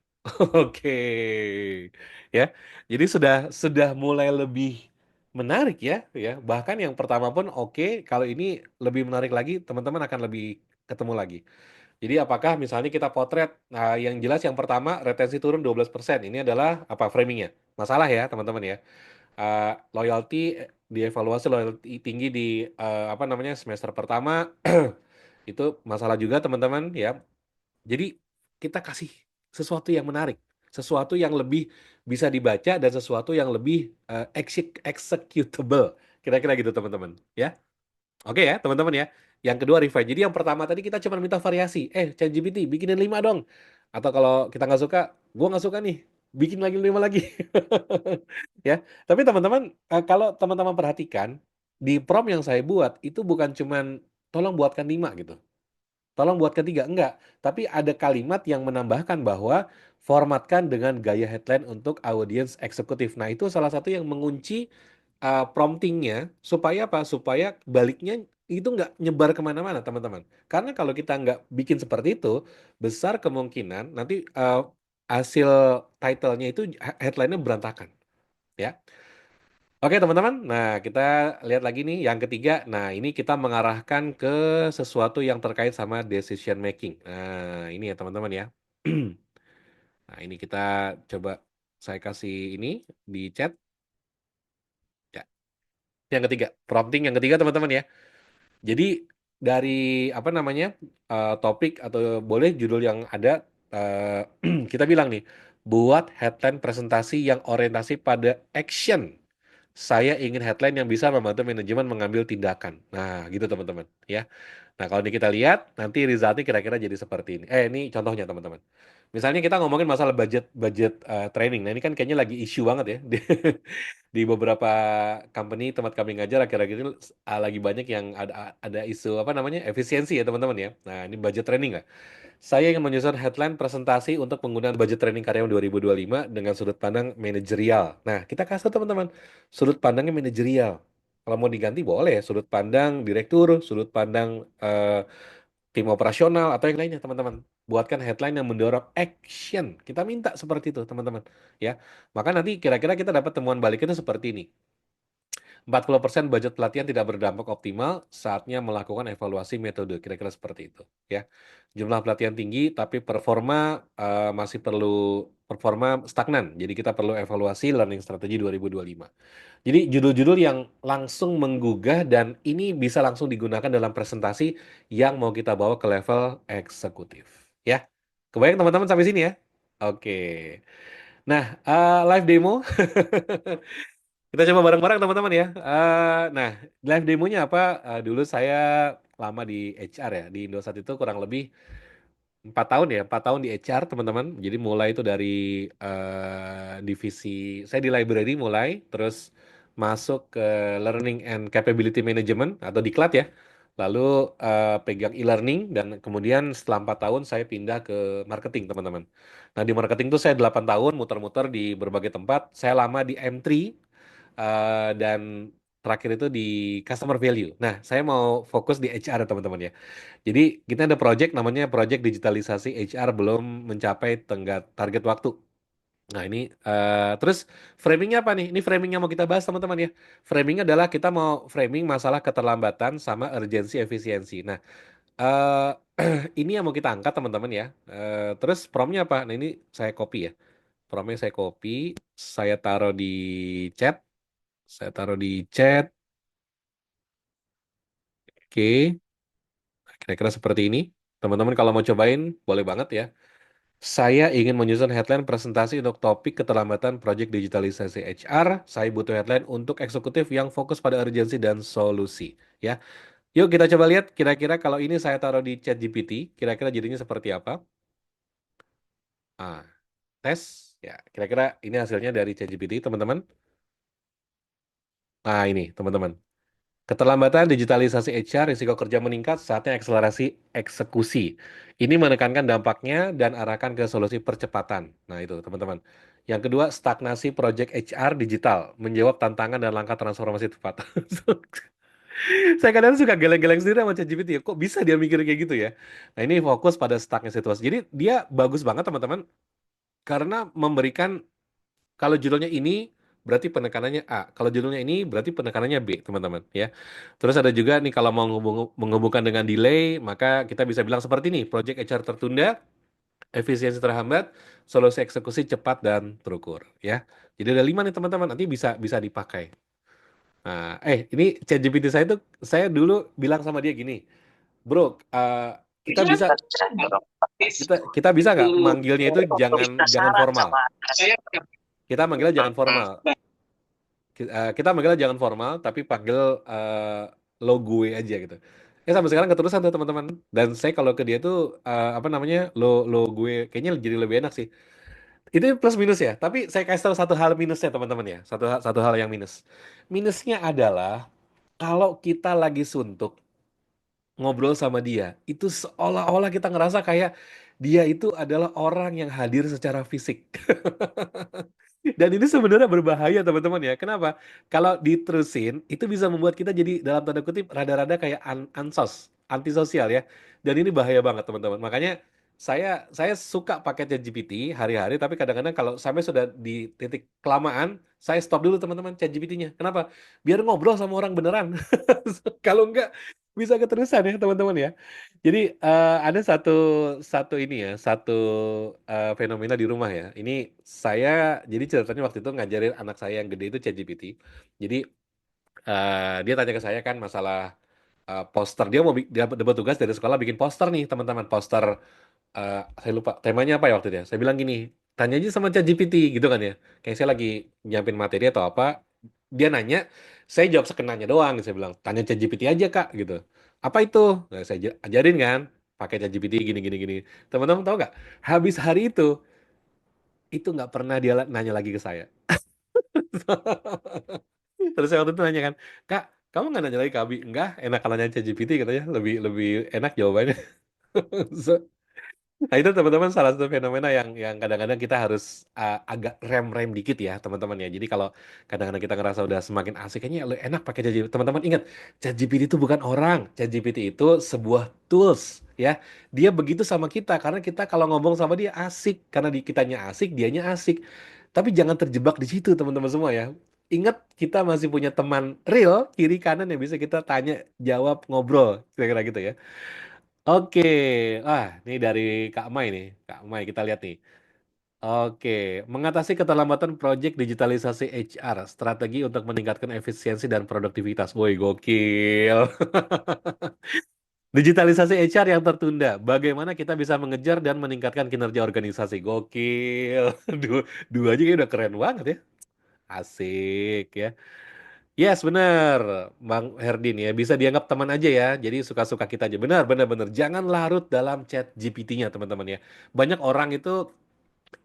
Oke, ya. Jadi sudah mulai lebih menarik ya, ya. Bahkan yang pertama pun oke, kalau ini lebih menarik lagi, teman-teman akan lebih ketemu lagi. Jadi apakah misalnya kita potret, nah yang jelas yang pertama retensi turun 12%. Ini adalah apa framingnya? Masalah ya, teman-teman ya. Loyalty dievaluasi loyalty tinggi di apa namanya semester pertama itu masalah juga teman-teman ya. Jadi kita kasih sesuatu yang menarik, sesuatu yang lebih bisa dibaca dan sesuatu yang lebih executable. Kira-kira gitu teman-teman ya. Oke ya, teman-teman ya. Yang kedua refine. Jadi yang pertama tadi kita cuma minta variasi. ChatGPT bikinin 5 dong. Atau kalau kita nggak suka, gua nggak suka nih, bikin lagi 5 lagi. Ya. Tapi teman-teman, kalau teman-teman perhatikan, di prompt yang saya buat itu bukan cuman tolong buatkan 5 gitu. Tolong buat ketiga, enggak. Tapi ada kalimat yang menambahkan bahwa formatkan dengan gaya headline untuk audiens eksekutif. Nah, itu salah satu yang mengunci promptingnya supaya apa? Supaya baliknya itu nggak nyebar kemana-mana, teman-teman. Karena kalau kita nggak bikin seperti itu, besar kemungkinan nanti hasil title-nya itu headline-nya berantakan. Ya. Oke teman-teman, nah kita lihat lagi nih yang ketiga. Nah ini kita mengarahkan ke sesuatu yang terkait sama decision making. Nah ini ya teman-teman ya. Nah ini kita coba saya kasih ini di chat. Ya, yang ketiga, prompting yang ketiga teman-teman ya. Jadi dari apa namanya topik atau boleh judul yang ada kita bilang nih, buat headline presentasi yang orientasi pada action. Saya ingin headline yang bisa membantu manajemen mengambil tindakan. Nah, gitu teman-teman, ya. Nah, kalau ini kita lihat, nanti resultnya kira-kira jadi seperti ini. Ini contohnya teman-teman. Misalnya kita ngomongin masalah budget budget training. Nah, ini kan kayaknya lagi isu banget ya di beberapa company tempat kami ngajar akhir-akhir ini lagi banyak yang ada isu apa namanya efisiensi ya teman-teman ya. Nah, ini budget training nggak? Saya ingin menyusun headline presentasi untuk penggunaan budget training karyawan 2025 dengan sudut pandang manajerial. Nah, kita kasih tahu teman-teman, sudut pandangnya manajerial. Kalau mau diganti boleh, sudut pandang direktur, sudut pandang tim operasional atau yang lainnya, teman-teman. Buatkan headline yang mendorong action. Kita minta seperti itu, teman-teman. Ya, maka nanti kira-kira kita dapat temuan baliknya itu seperti ini. 40% budget pelatihan tidak berdampak optimal, saatnya melakukan evaluasi metode. Kira-kira seperti itu, ya. Jumlah pelatihan tinggi, tapi performa masih perlu performa stagnan. Jadi kita perlu evaluasi learning strategi 2025. Jadi judul-judul yang langsung menggugah dan ini bisa langsung digunakan dalam presentasi yang mau kita bawa ke level eksekutif, ya. Kebayang teman-teman sampai sini ya? Oke. Nah, live demo. Kita coba bareng-bareng teman-teman ya. Nah, live demonya apa? Dulu saya lama di HR ya, di Indosat itu kurang lebih 4 tahun ya, 4 tahun di HR teman-teman. Jadi mulai itu dari divisi, saya di library mulai, terus masuk ke Learning and Capability Management atau diklat ya. Lalu pegang e-learning dan kemudian setelah 4 tahun saya pindah ke marketing teman-teman. Nah di marketing tuh saya 8 tahun muter-muter di berbagai tempat. Saya lama di M3 dan terakhir itu di customer value. Nah, saya mau fokus di HR teman-teman ya. Jadi kita ada project namanya project digitalisasi HR belum mencapai target waktu. Nah ini terus framingnya apa nih? Ini framing yang mau kita bahas teman-teman ya. Framing adalah kita mau framing masalah keterlambatan sama urgensi efisiensi. Nah ini yang mau kita angkat teman-teman ya. Terus promnya apa? Nah ini saya copy ya. Promnya saya copy, saya taruh di chat. Saya taruh di chat. Oke, kira-kira seperti ini. Teman-teman kalau mau cobain, boleh banget ya. Saya ingin menyusun headline presentasi untuk topik keterlambatan proyek digitalisasi HR. Saya butuh headline untuk eksekutif yang fokus pada urgensi dan solusi. Ya, yuk kita coba lihat kira-kira kalau ini saya taruh di ChatGPT, kira-kira jadinya seperti apa? Ah, tes. Ya, kira-kira ini hasilnya dari ChatGPT, teman-teman. Nah, ini, teman-teman. Keterlambatan digitalisasi HR, risiko kerja meningkat, saatnya akselerasi eksekusi. Ini menekankan dampaknya dan arahkan ke solusi percepatan. Nah, itu teman-teman. Yang kedua, stagnasi proyek HR digital, menjawab tantangan dan langkah transformasi tepat. Saya kadang suka geleng-geleng sendiri sama ChatGPT ya. Kok bisa dia mikir kayak gitu ya? Nah, ini fokus pada stucknya situasi. Jadi, dia bagus banget teman-teman, karena memberikan kalau judulnya ini berarti penekanannya A. Kalau judulnya ini berarti penekanannya B, teman-teman ya. Terus ada juga nih kalau mau menghubungkan dengan delay, maka kita bisa bilang seperti ini, project HR tertunda, efisiensi terhambat, solusi eksekusi cepat dan terukur ya. Jadi ada 5 nih teman-teman, nanti bisa bisa dipakai. Nah, ini ChatGPT saya tuh, saya dulu bilang sama dia gini, bro, kita bisa kita kita bisa nggak manggilnya itu jangan jangan formal. Kita manggilnya jangan formal. Kita manggilnya jangan formal, tapi panggil lo gue aja gitu. Sampai sekarang keterusan tuh teman-teman. Dan saya kalau ke dia tuh apa namanya lo gue, kayaknya jadi lebih enak sih. Itu plus minus ya. Tapi saya kasih tahu satu hal minusnya teman-teman ya. Satu hal yang minus. Minusnya adalah kalau kita lagi suntuk ngobrol sama dia, itu seolah-olah kita ngerasa kayak dia itu adalah orang yang hadir secara fisik. Dan ini sebenarnya berbahaya teman-teman ya. Kenapa? Kalau diterusin, itu bisa membuat kita jadi dalam tanda kutip rada-rada kayak antisosial ya. Dan ini bahaya banget teman-teman. Makanya saya suka pakai ChatGPT hari-hari, tapi kadang-kadang kalau sampai sudah di titik kelamaan, saya stop dulu teman-teman ChatGPT-nya. Kenapa? Biar ngobrol sama orang beneran. Kalau enggak bisa keterusan ya teman-teman ya. Jadi ada satu satu ini ya, satu fenomena di rumah ya. Ini saya jadi ceritanya waktu itu ngajarin anak saya yang gede itu ChatGPT. Jadi dia tanya ke saya kan masalah poster. Dia dapat tugas dari sekolah bikin poster nih teman-teman. Poster saya lupa temanya apa ya waktu itu ya. Saya bilang gini, tanya aja sama ChatGPT gitu kan ya. Kayak saya lagi nyiapin materi atau apa, dia nanya, saya jawab sekenanya doang. Saya bilang, tanya ChatGPT aja kak gitu. Apa itu? Nah, saya ajarin kan, pakai ChatGPT gini gini gini. Teman-teman tahu nggak? Habis hari itu nggak pernah dia nanya lagi ke saya. Terus saya waktu itu nanya kan, kak, kamu nggak nanya lagi ke Abi? Enggak, enak kalau nanya ChatGPT katanya, lebih lebih enak jawabannya. Nah itu teman-teman salah satu fenomena yang kadang-kadang kita harus agak rem-rem dikit ya teman-teman ya. Jadi kalau kadang-kadang kita ngerasa udah semakin asik, kayaknya lu enak pakai ChatGPT. Teman-teman ingat, ChatGPT itu bukan orang. ChatGPT itu sebuah tools ya. Dia begitu sama kita karena kita kalau ngomong sama dia asik. Karena di kitanya asik, dianya asik. Tapi jangan terjebak di situ teman-teman semua ya. Ingat kita masih punya teman real kiri kanan yang bisa kita tanya, jawab, ngobrol, kira-kira gitu ya. Oke, ini dari Kak Mai nih. Kak Mai, kita lihat nih. Oke, mengatasi keterlambatan proyek digitalisasi HR, strategi untuk meningkatkan efisiensi dan produktivitas. Woi, gokil. Digitalisasi HR yang tertunda. Bagaimana kita bisa mengejar dan meningkatkan kinerja organisasi? Gokil. Dua, dua aja kayak udah keren banget ya. Asik ya. Yes, benar, Bang Herdin ya. Bisa dianggap teman aja ya. Jadi suka-suka kita aja. Benar, benar, benar. Jangan larut dalam chat GPT-nya, teman-teman ya. Banyak orang itu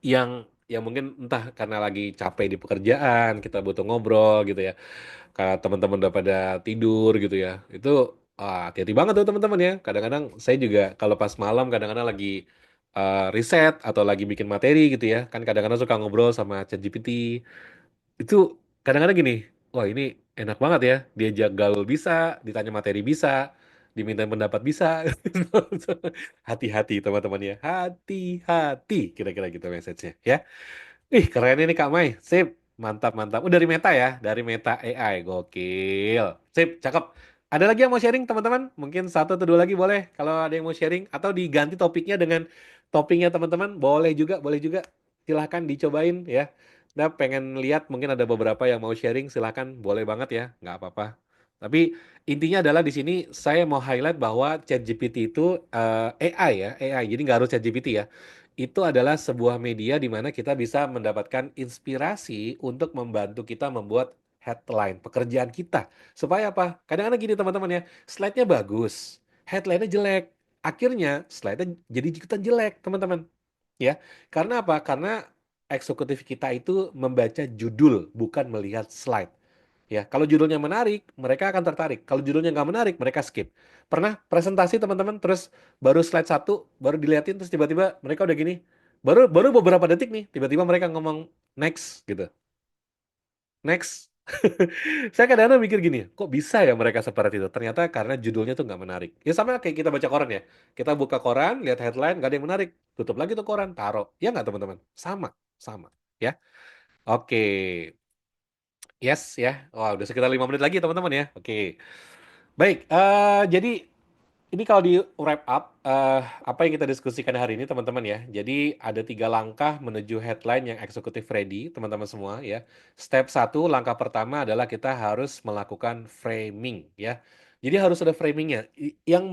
yang mungkin entah karena lagi capek di pekerjaan, kita butuh ngobrol gitu ya. Kalau teman-teman udah pada tidur gitu ya. Itu hati-hati banget tuh teman-teman ya. Kadang-kadang saya juga kalau pas malam kadang-kadang lagi riset atau lagi bikin materi gitu ya. Kan kadang-kadang suka ngobrol sama ChatGPT itu kadang-kadang gini, wah ini enak banget ya, diajak gaul bisa, ditanya materi bisa, diminta pendapat bisa. Hati-hati teman-teman ya, hati-hati, kira-kira gitu message-nya ya. Ih keren ini Kak Mai, sip, mantap mantap. Dari Meta ya, dari Meta AI, gokil, sip, cakep. Ada lagi yang mau sharing teman-teman? Mungkin satu atau dua lagi boleh, kalau ada yang mau sharing atau diganti topiknya dengan topiknya teman-teman, boleh juga. Silahkan dicobain ya. Nah, pengen lihat mungkin ada beberapa yang mau sharing, silahkan, boleh banget ya, nggak apa-apa. Tapi intinya adalah di sini saya mau highlight bahwa ChatGPT itu AI ya, AI. Jadi nggak harus ChatGPT ya. Itu adalah sebuah media di mana kita bisa mendapatkan inspirasi untuk membantu kita membuat headline pekerjaan kita. Supaya apa? Kadang-kadang gini teman-teman ya, slide-nya bagus, headline-nya jelek. Akhirnya slide-nya jadi ikutan jelek, teman-teman. Ya, karena apa? Karena eksekutif kita itu membaca judul, bukan melihat slide. Ya, kalau judulnya menarik, mereka akan tertarik. Kalau judulnya nggak menarik, mereka skip. Pernah presentasi teman-teman, terus baru slide satu, baru diliatin, terus tiba-tiba mereka udah gini. Baru baru beberapa detik nih, tiba-tiba mereka ngomong next gitu. Next. Saya kadang-kadang mikir gini, kok bisa ya mereka seperti itu? Ternyata karena judulnya tuh nggak menarik. Ya sama kayak kita baca koran ya. Kita buka koran, lihat headline, nggak ada yang menarik. Tutup lagi tuh koran, taruh. Ya nggak teman-teman? Sama, sama. Ya, oke. Yes ya. Wah, udah sekitar 5 menit lagi teman-teman ya. Oke. Baik, jadi Ini kalau di wrap up, apa yang kita diskusikan hari ini teman-teman ya. Jadi ada 3 langkah menuju headline yang eksekutif ready, teman-teman semua ya. Step satu, langkah pertama adalah kita harus melakukan framing ya. Jadi harus ada framingnya. Yang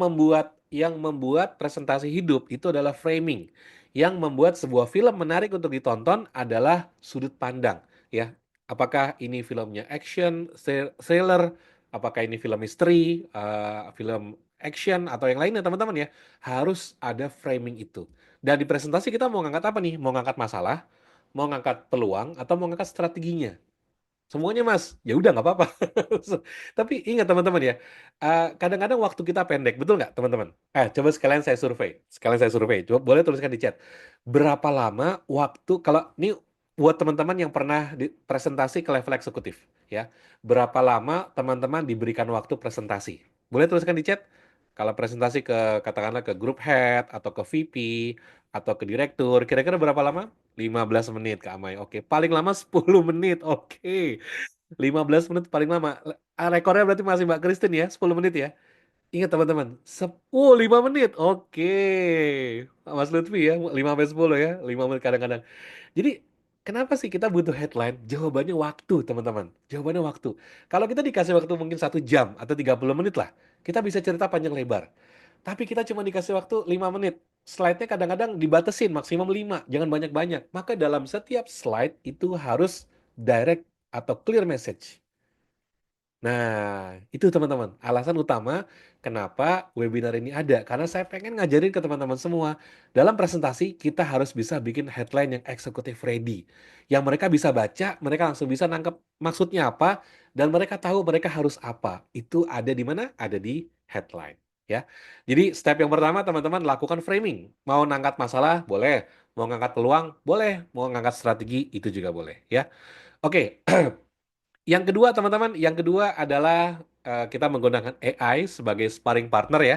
membuat presentasi hidup itu adalah framing. Yang membuat sebuah film menarik untuk ditonton adalah sudut pandang ya. Apakah ini filmnya action, thriller, apakah ini film misteri, film action atau yang lainnya teman-teman ya, harus ada framing itu. Dan di presentasi kita mau ngangkat apa nih? Mau ngangkat masalah, mau ngangkat peluang, atau mau ngangkat strateginya? Semuanya mas, ya udah nggak apa-apa. Tapi ingat teman-teman ya, kadang-kadang waktu kita pendek, betul nggak teman-teman? Coba sekalian saya survei. Coba boleh tuliskan di chat. Berapa lama waktu kalau ini buat teman-teman yang pernah di presentasi ke level eksekutif, ya? Berapa lama teman-teman diberikan waktu presentasi? Boleh tuliskan di chat. Kalau presentasi ke katakanlah ke group head atau ke VP atau ke direktur, kira-kira berapa lama? 15 menit Kak Amai. Oke, paling lama 10 menit. Oke. 15 menit paling lama. Rekornya berarti masih Mbak Christine ya, 10 menit ya. Ingat teman-teman, 5 menit. Oke. Mas Lutfi ya, 5 sampai 10 ya, 5 menit kadang-kadang. Jadi, kenapa sih kita butuh headline? Jawabannya waktu, teman-teman. Jawabannya waktu. Kalau kita dikasih waktu mungkin 1 jam atau 30 menit lah, kita bisa cerita panjang lebar. Tapi kita cuma dikasih waktu 5 menit. Slide-nya kadang-kadang dibatasin maksimum 5, jangan banyak-banyak. Maka dalam setiap slide itu harus direct atau clear message. Nah, itu teman-teman, alasan utama kenapa webinar ini ada. Karena saya pengen ngajarin ke teman-teman semua, dalam presentasi kita harus bisa bikin headline yang eksekutif ready. Yang mereka bisa baca, mereka langsung bisa nangkep maksudnya apa, dan mereka tahu mereka harus apa. Itu ada di mana? Ada di headline. Ya, jadi step yang pertama teman-teman lakukan framing. Mau ngangkat masalah, boleh. Mau ngangkat peluang, boleh. Mau ngangkat strategi, itu juga boleh. Ya, oke. Yang kedua, teman-teman, yang kedua adalah kita menggunakan AI sebagai sparring partner ya.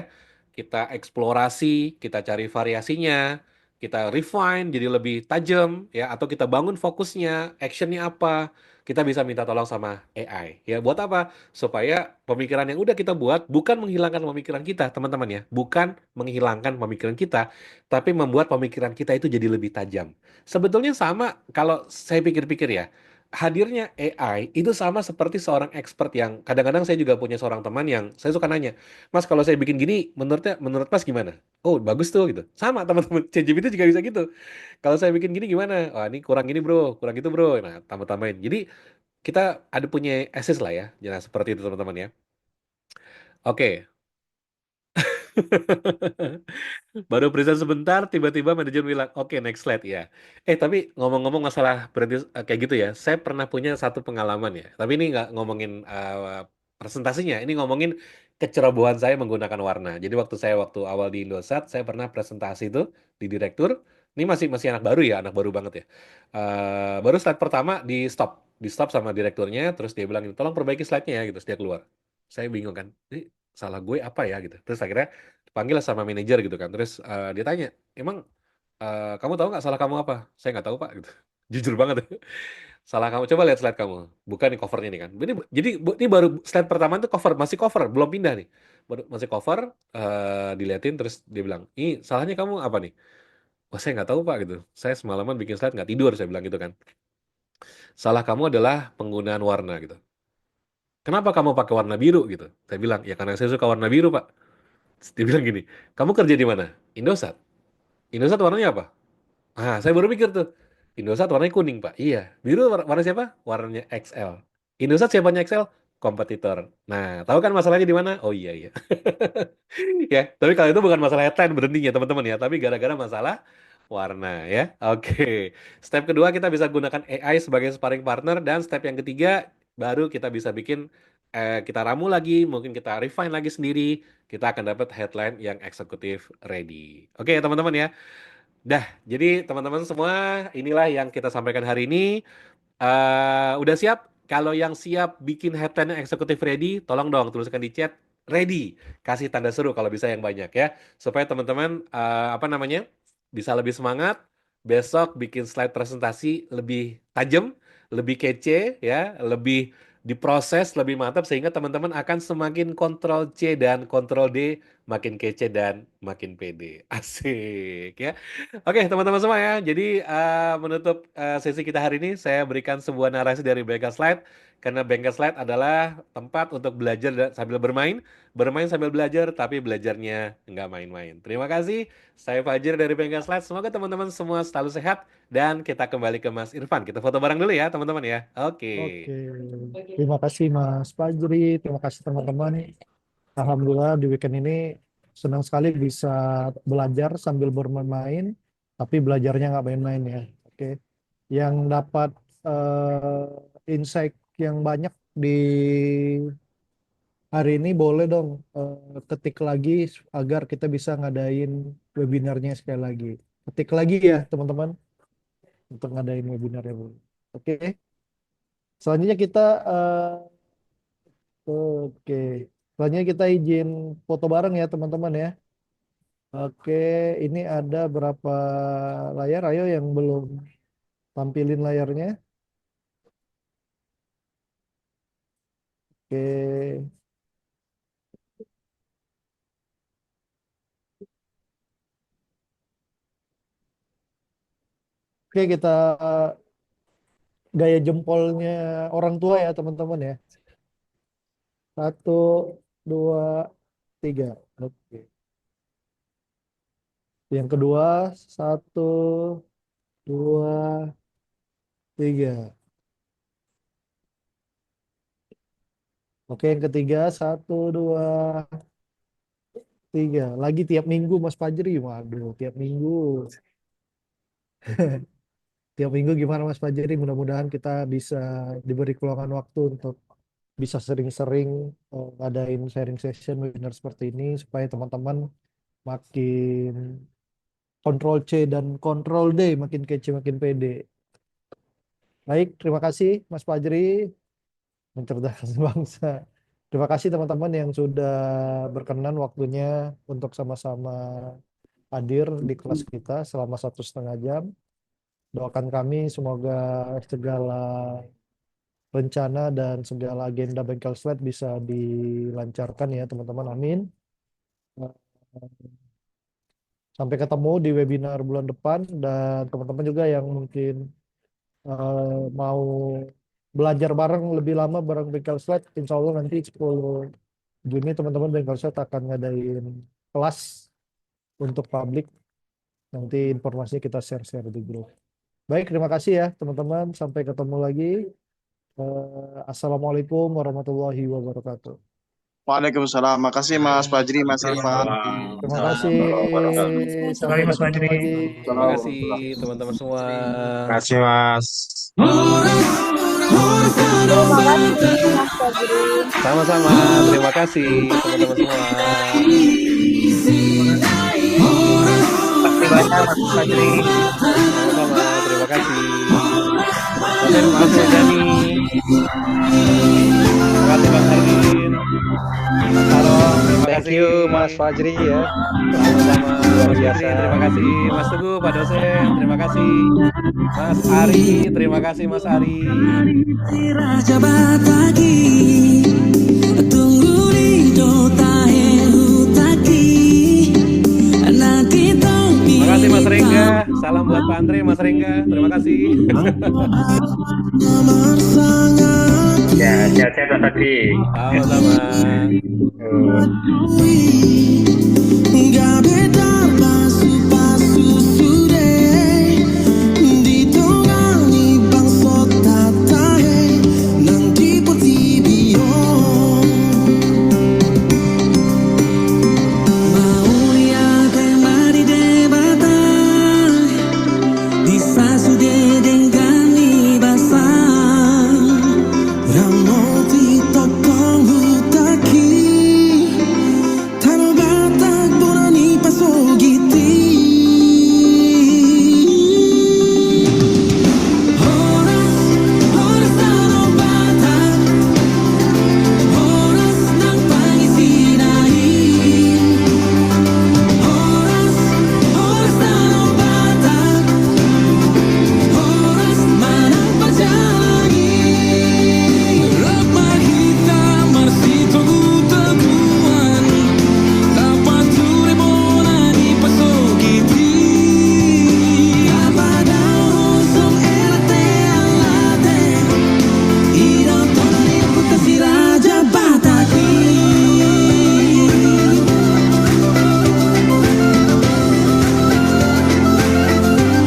Kita eksplorasi, kita cari variasinya, kita refine jadi lebih tajam ya, atau kita bangun fokusnya, actionnya apa. Kita bisa minta tolong sama AI ya. Buat apa? Supaya pemikiran yang udah kita buat bukan menghilangkan pemikiran kita, teman-teman ya. Bukan menghilangkan pemikiran kita, tapi membuat pemikiran kita itu jadi lebih tajam. Sebetulnya sama kalau saya pikir-pikir ya, hadirnya AI itu sama seperti seorang expert yang kadang-kadang saya juga punya seorang teman yang saya suka nanya, Mas kalau saya bikin gini menurut Mas gimana? Oh bagus tuh gitu. Sama teman-teman ChatGPT juga bisa gitu. Kalau saya bikin gini gimana? Wah ini kurang gini bro, kurang gitu bro. Nah tambah-tambahin. Jadi kita ada punya assist lah ya. Nah seperti itu teman-teman ya. Oke. Baru present sebentar, tiba-tiba manajer bilang, oke next slide ya. Tapi ngomong-ngomong masalah berhenti kayak gitu ya, saya pernah punya satu pengalaman ya. Tapi ini nggak ngomongin presentasinya, ini ngomongin kecerobohan saya menggunakan warna. Jadi waktu awal di Indosat, saya pernah presentasi itu di direktur. Ini masih masih anak baru ya, anak baru banget ya. Baru slide pertama di stop sama direkturnya, terus dia bilang, tolong perbaiki slide-nya ya, gitu. Terus dia keluar. Saya bingung kan, ini salah gue apa ya gitu. Terus akhirnya panggil lah sama manajer gitu kan. Terus dia tanya, emang kamu tahu nggak salah kamu apa? Saya nggak tahu Pak gitu. Jujur banget. Salah kamu. Coba lihat slide kamu. Bukan nih covernya nih kan. Jadi ini baru slide pertama itu cover, masih cover, belum pindah nih. Masih cover, diliatin terus dia bilang, ini salahnya kamu apa nih? Wah saya nggak tahu Pak gitu. Saya semalaman bikin slide nggak tidur saya bilang gitu kan. Salah kamu adalah penggunaan warna gitu. Kenapa kamu pakai warna biru gitu? Saya bilang, ya karena saya suka warna biru Pak. Terus dia bilang gini, kamu kerja di mana? Indosat. Indosat warnanya apa? Saya baru pikir tuh. Indosat warnanya kuning, Pak. Iya. Biru warna siapa? Warnanya XL. Indosat siapanya XL? Kompetitor. Nah, tahu kan masalahnya di mana? Oh iya, iya. Ya, tapi kalau itu bukan masalah headline berhentinya, teman-teman ya. Tapi gara-gara masalah warna ya. Oke. Step kedua kita bisa gunakan AI sebagai sparring partner. Dan step yang ketiga, baru kita bisa bikin, kita ramu lagi, mungkin kita refine lagi sendiri. Kita akan dapat headline yang eksekutif ready. Oke, teman-teman ya. Dah, jadi teman-teman semua, inilah yang kita sampaikan hari ini. Udah siap? Kalau yang siap bikin headline yang eksekutif ready, tolong dong tuliskan di chat ready. Kasih tanda seru kalau bisa yang banyak ya, supaya teman-teman apa namanya bisa lebih semangat. Besok bikin slide presentasi lebih tajam, lebih kece ya, lebih diproses lebih mantap sehingga teman-teman akan semakin kontrol C dan kontrol D, makin kece dan makin pede. Asik ya. Oke, teman-teman semua ya. Jadi menutup sesi kita hari ini, saya berikan sebuah narasi dari Bengkel Slide. Karena Bengkel Slide adalah tempat untuk belajar sambil bermain, bermain sambil belajar, tapi belajarnya nggak main-main. Terima kasih. Saya Fajir dari Bengkel Slide. Semoga teman-teman semua selalu sehat dan kita kembali ke Mas Irfan. Kita foto bareng dulu ya, teman-teman ya. Oke. Oke, terima kasih Mas Fajri, terima kasih teman-teman. Alhamdulillah di weekend ini senang sekali bisa belajar sambil bermain, tapi belajarnya nggak main-main ya. Oke, yang dapat insight yang banyak di hari ini boleh dong ketik lagi agar kita bisa ngadain webinarnya sekali lagi. Ketik lagi ya teman-teman untuk ngadain webinarnya. Oke, selanjutnya kita oke. Selanjutnya kita izin foto bareng ya teman-teman ya. Oke, ini ada berapa layar? Ayo yang belum tampilin layarnya. Oke, oke kita gaya jempolnya orang tua ya teman-teman ya. Satu, dua, tiga. Oke. Yang kedua, satu, dua, tiga. Oke, yang ketiga, satu, dua, tiga. Lagi tiap minggu Mas Fajri. Waduh, tiap minggu. Tiap minggu gimana Mas Fajri? Mudah-mudahan kita bisa diberi keluangan waktu untuk bisa sering-sering ngadain sharing session webinar seperti ini supaya teman-teman makin kontrol C dan kontrol D, makin kece, makin pede. Baik, terima kasih Mas Fajri, mencerdaskan bangsa. Terima kasih teman-teman yang sudah berkenan waktunya untuk sama-sama hadir di kelas kita selama 1,5 jam. Doakan kami semoga segala rencana dan segala agenda Bengkel Slide bisa dilancarkan ya teman-teman. Amin. Sampai ketemu di webinar bulan depan dan teman-teman juga yang mungkin mau belajar bareng lebih lama bareng Bengkel Slide. Insya Allah nanti 10 Juni teman-teman Bengkel Slide akan ngadain kelas untuk publik. Nanti informasinya kita share-share di grup. Baik, terima kasih ya teman-teman. Sampai ketemu lagi. Assalamualaikum warahmatullahi wabarakatuh. Waalaikumsalam. Makasih Mas Fajri, Mas Irfan. Waalaikumsalam. Terima kasih. Assalamualaikum warahmatullahi wabarakatuh. Sampai Mas ketemu Fajri. lagi. Terima kasih teman-teman semua. Terima kasih Mas. Terima kasih Mas Fajri. Sama-sama. Terima kasih teman-teman semua. Terima kasih banyak Mas Fajri. Sama-sama. Terima kasih. Terima kasih Dani. Terima kasih Bang Erwin. Mas Tarom, terima Thank kasih. you Mas Fajri ya. Sama-sama Luar Mas biasa. Fitri, terima kasih. Mas Teguh, Pak dosen, terima kasih. Mas Ari, terima kasih Mas Ari. Raja Batagi tunggu di Dota Hutaki nanti Terima kasih Mas Rengga. Salam buat Pak Andre, Mas Rengga. Terima kasih. Ya, sehat-sehat Mas Fajri. Sama-sama. Gak beda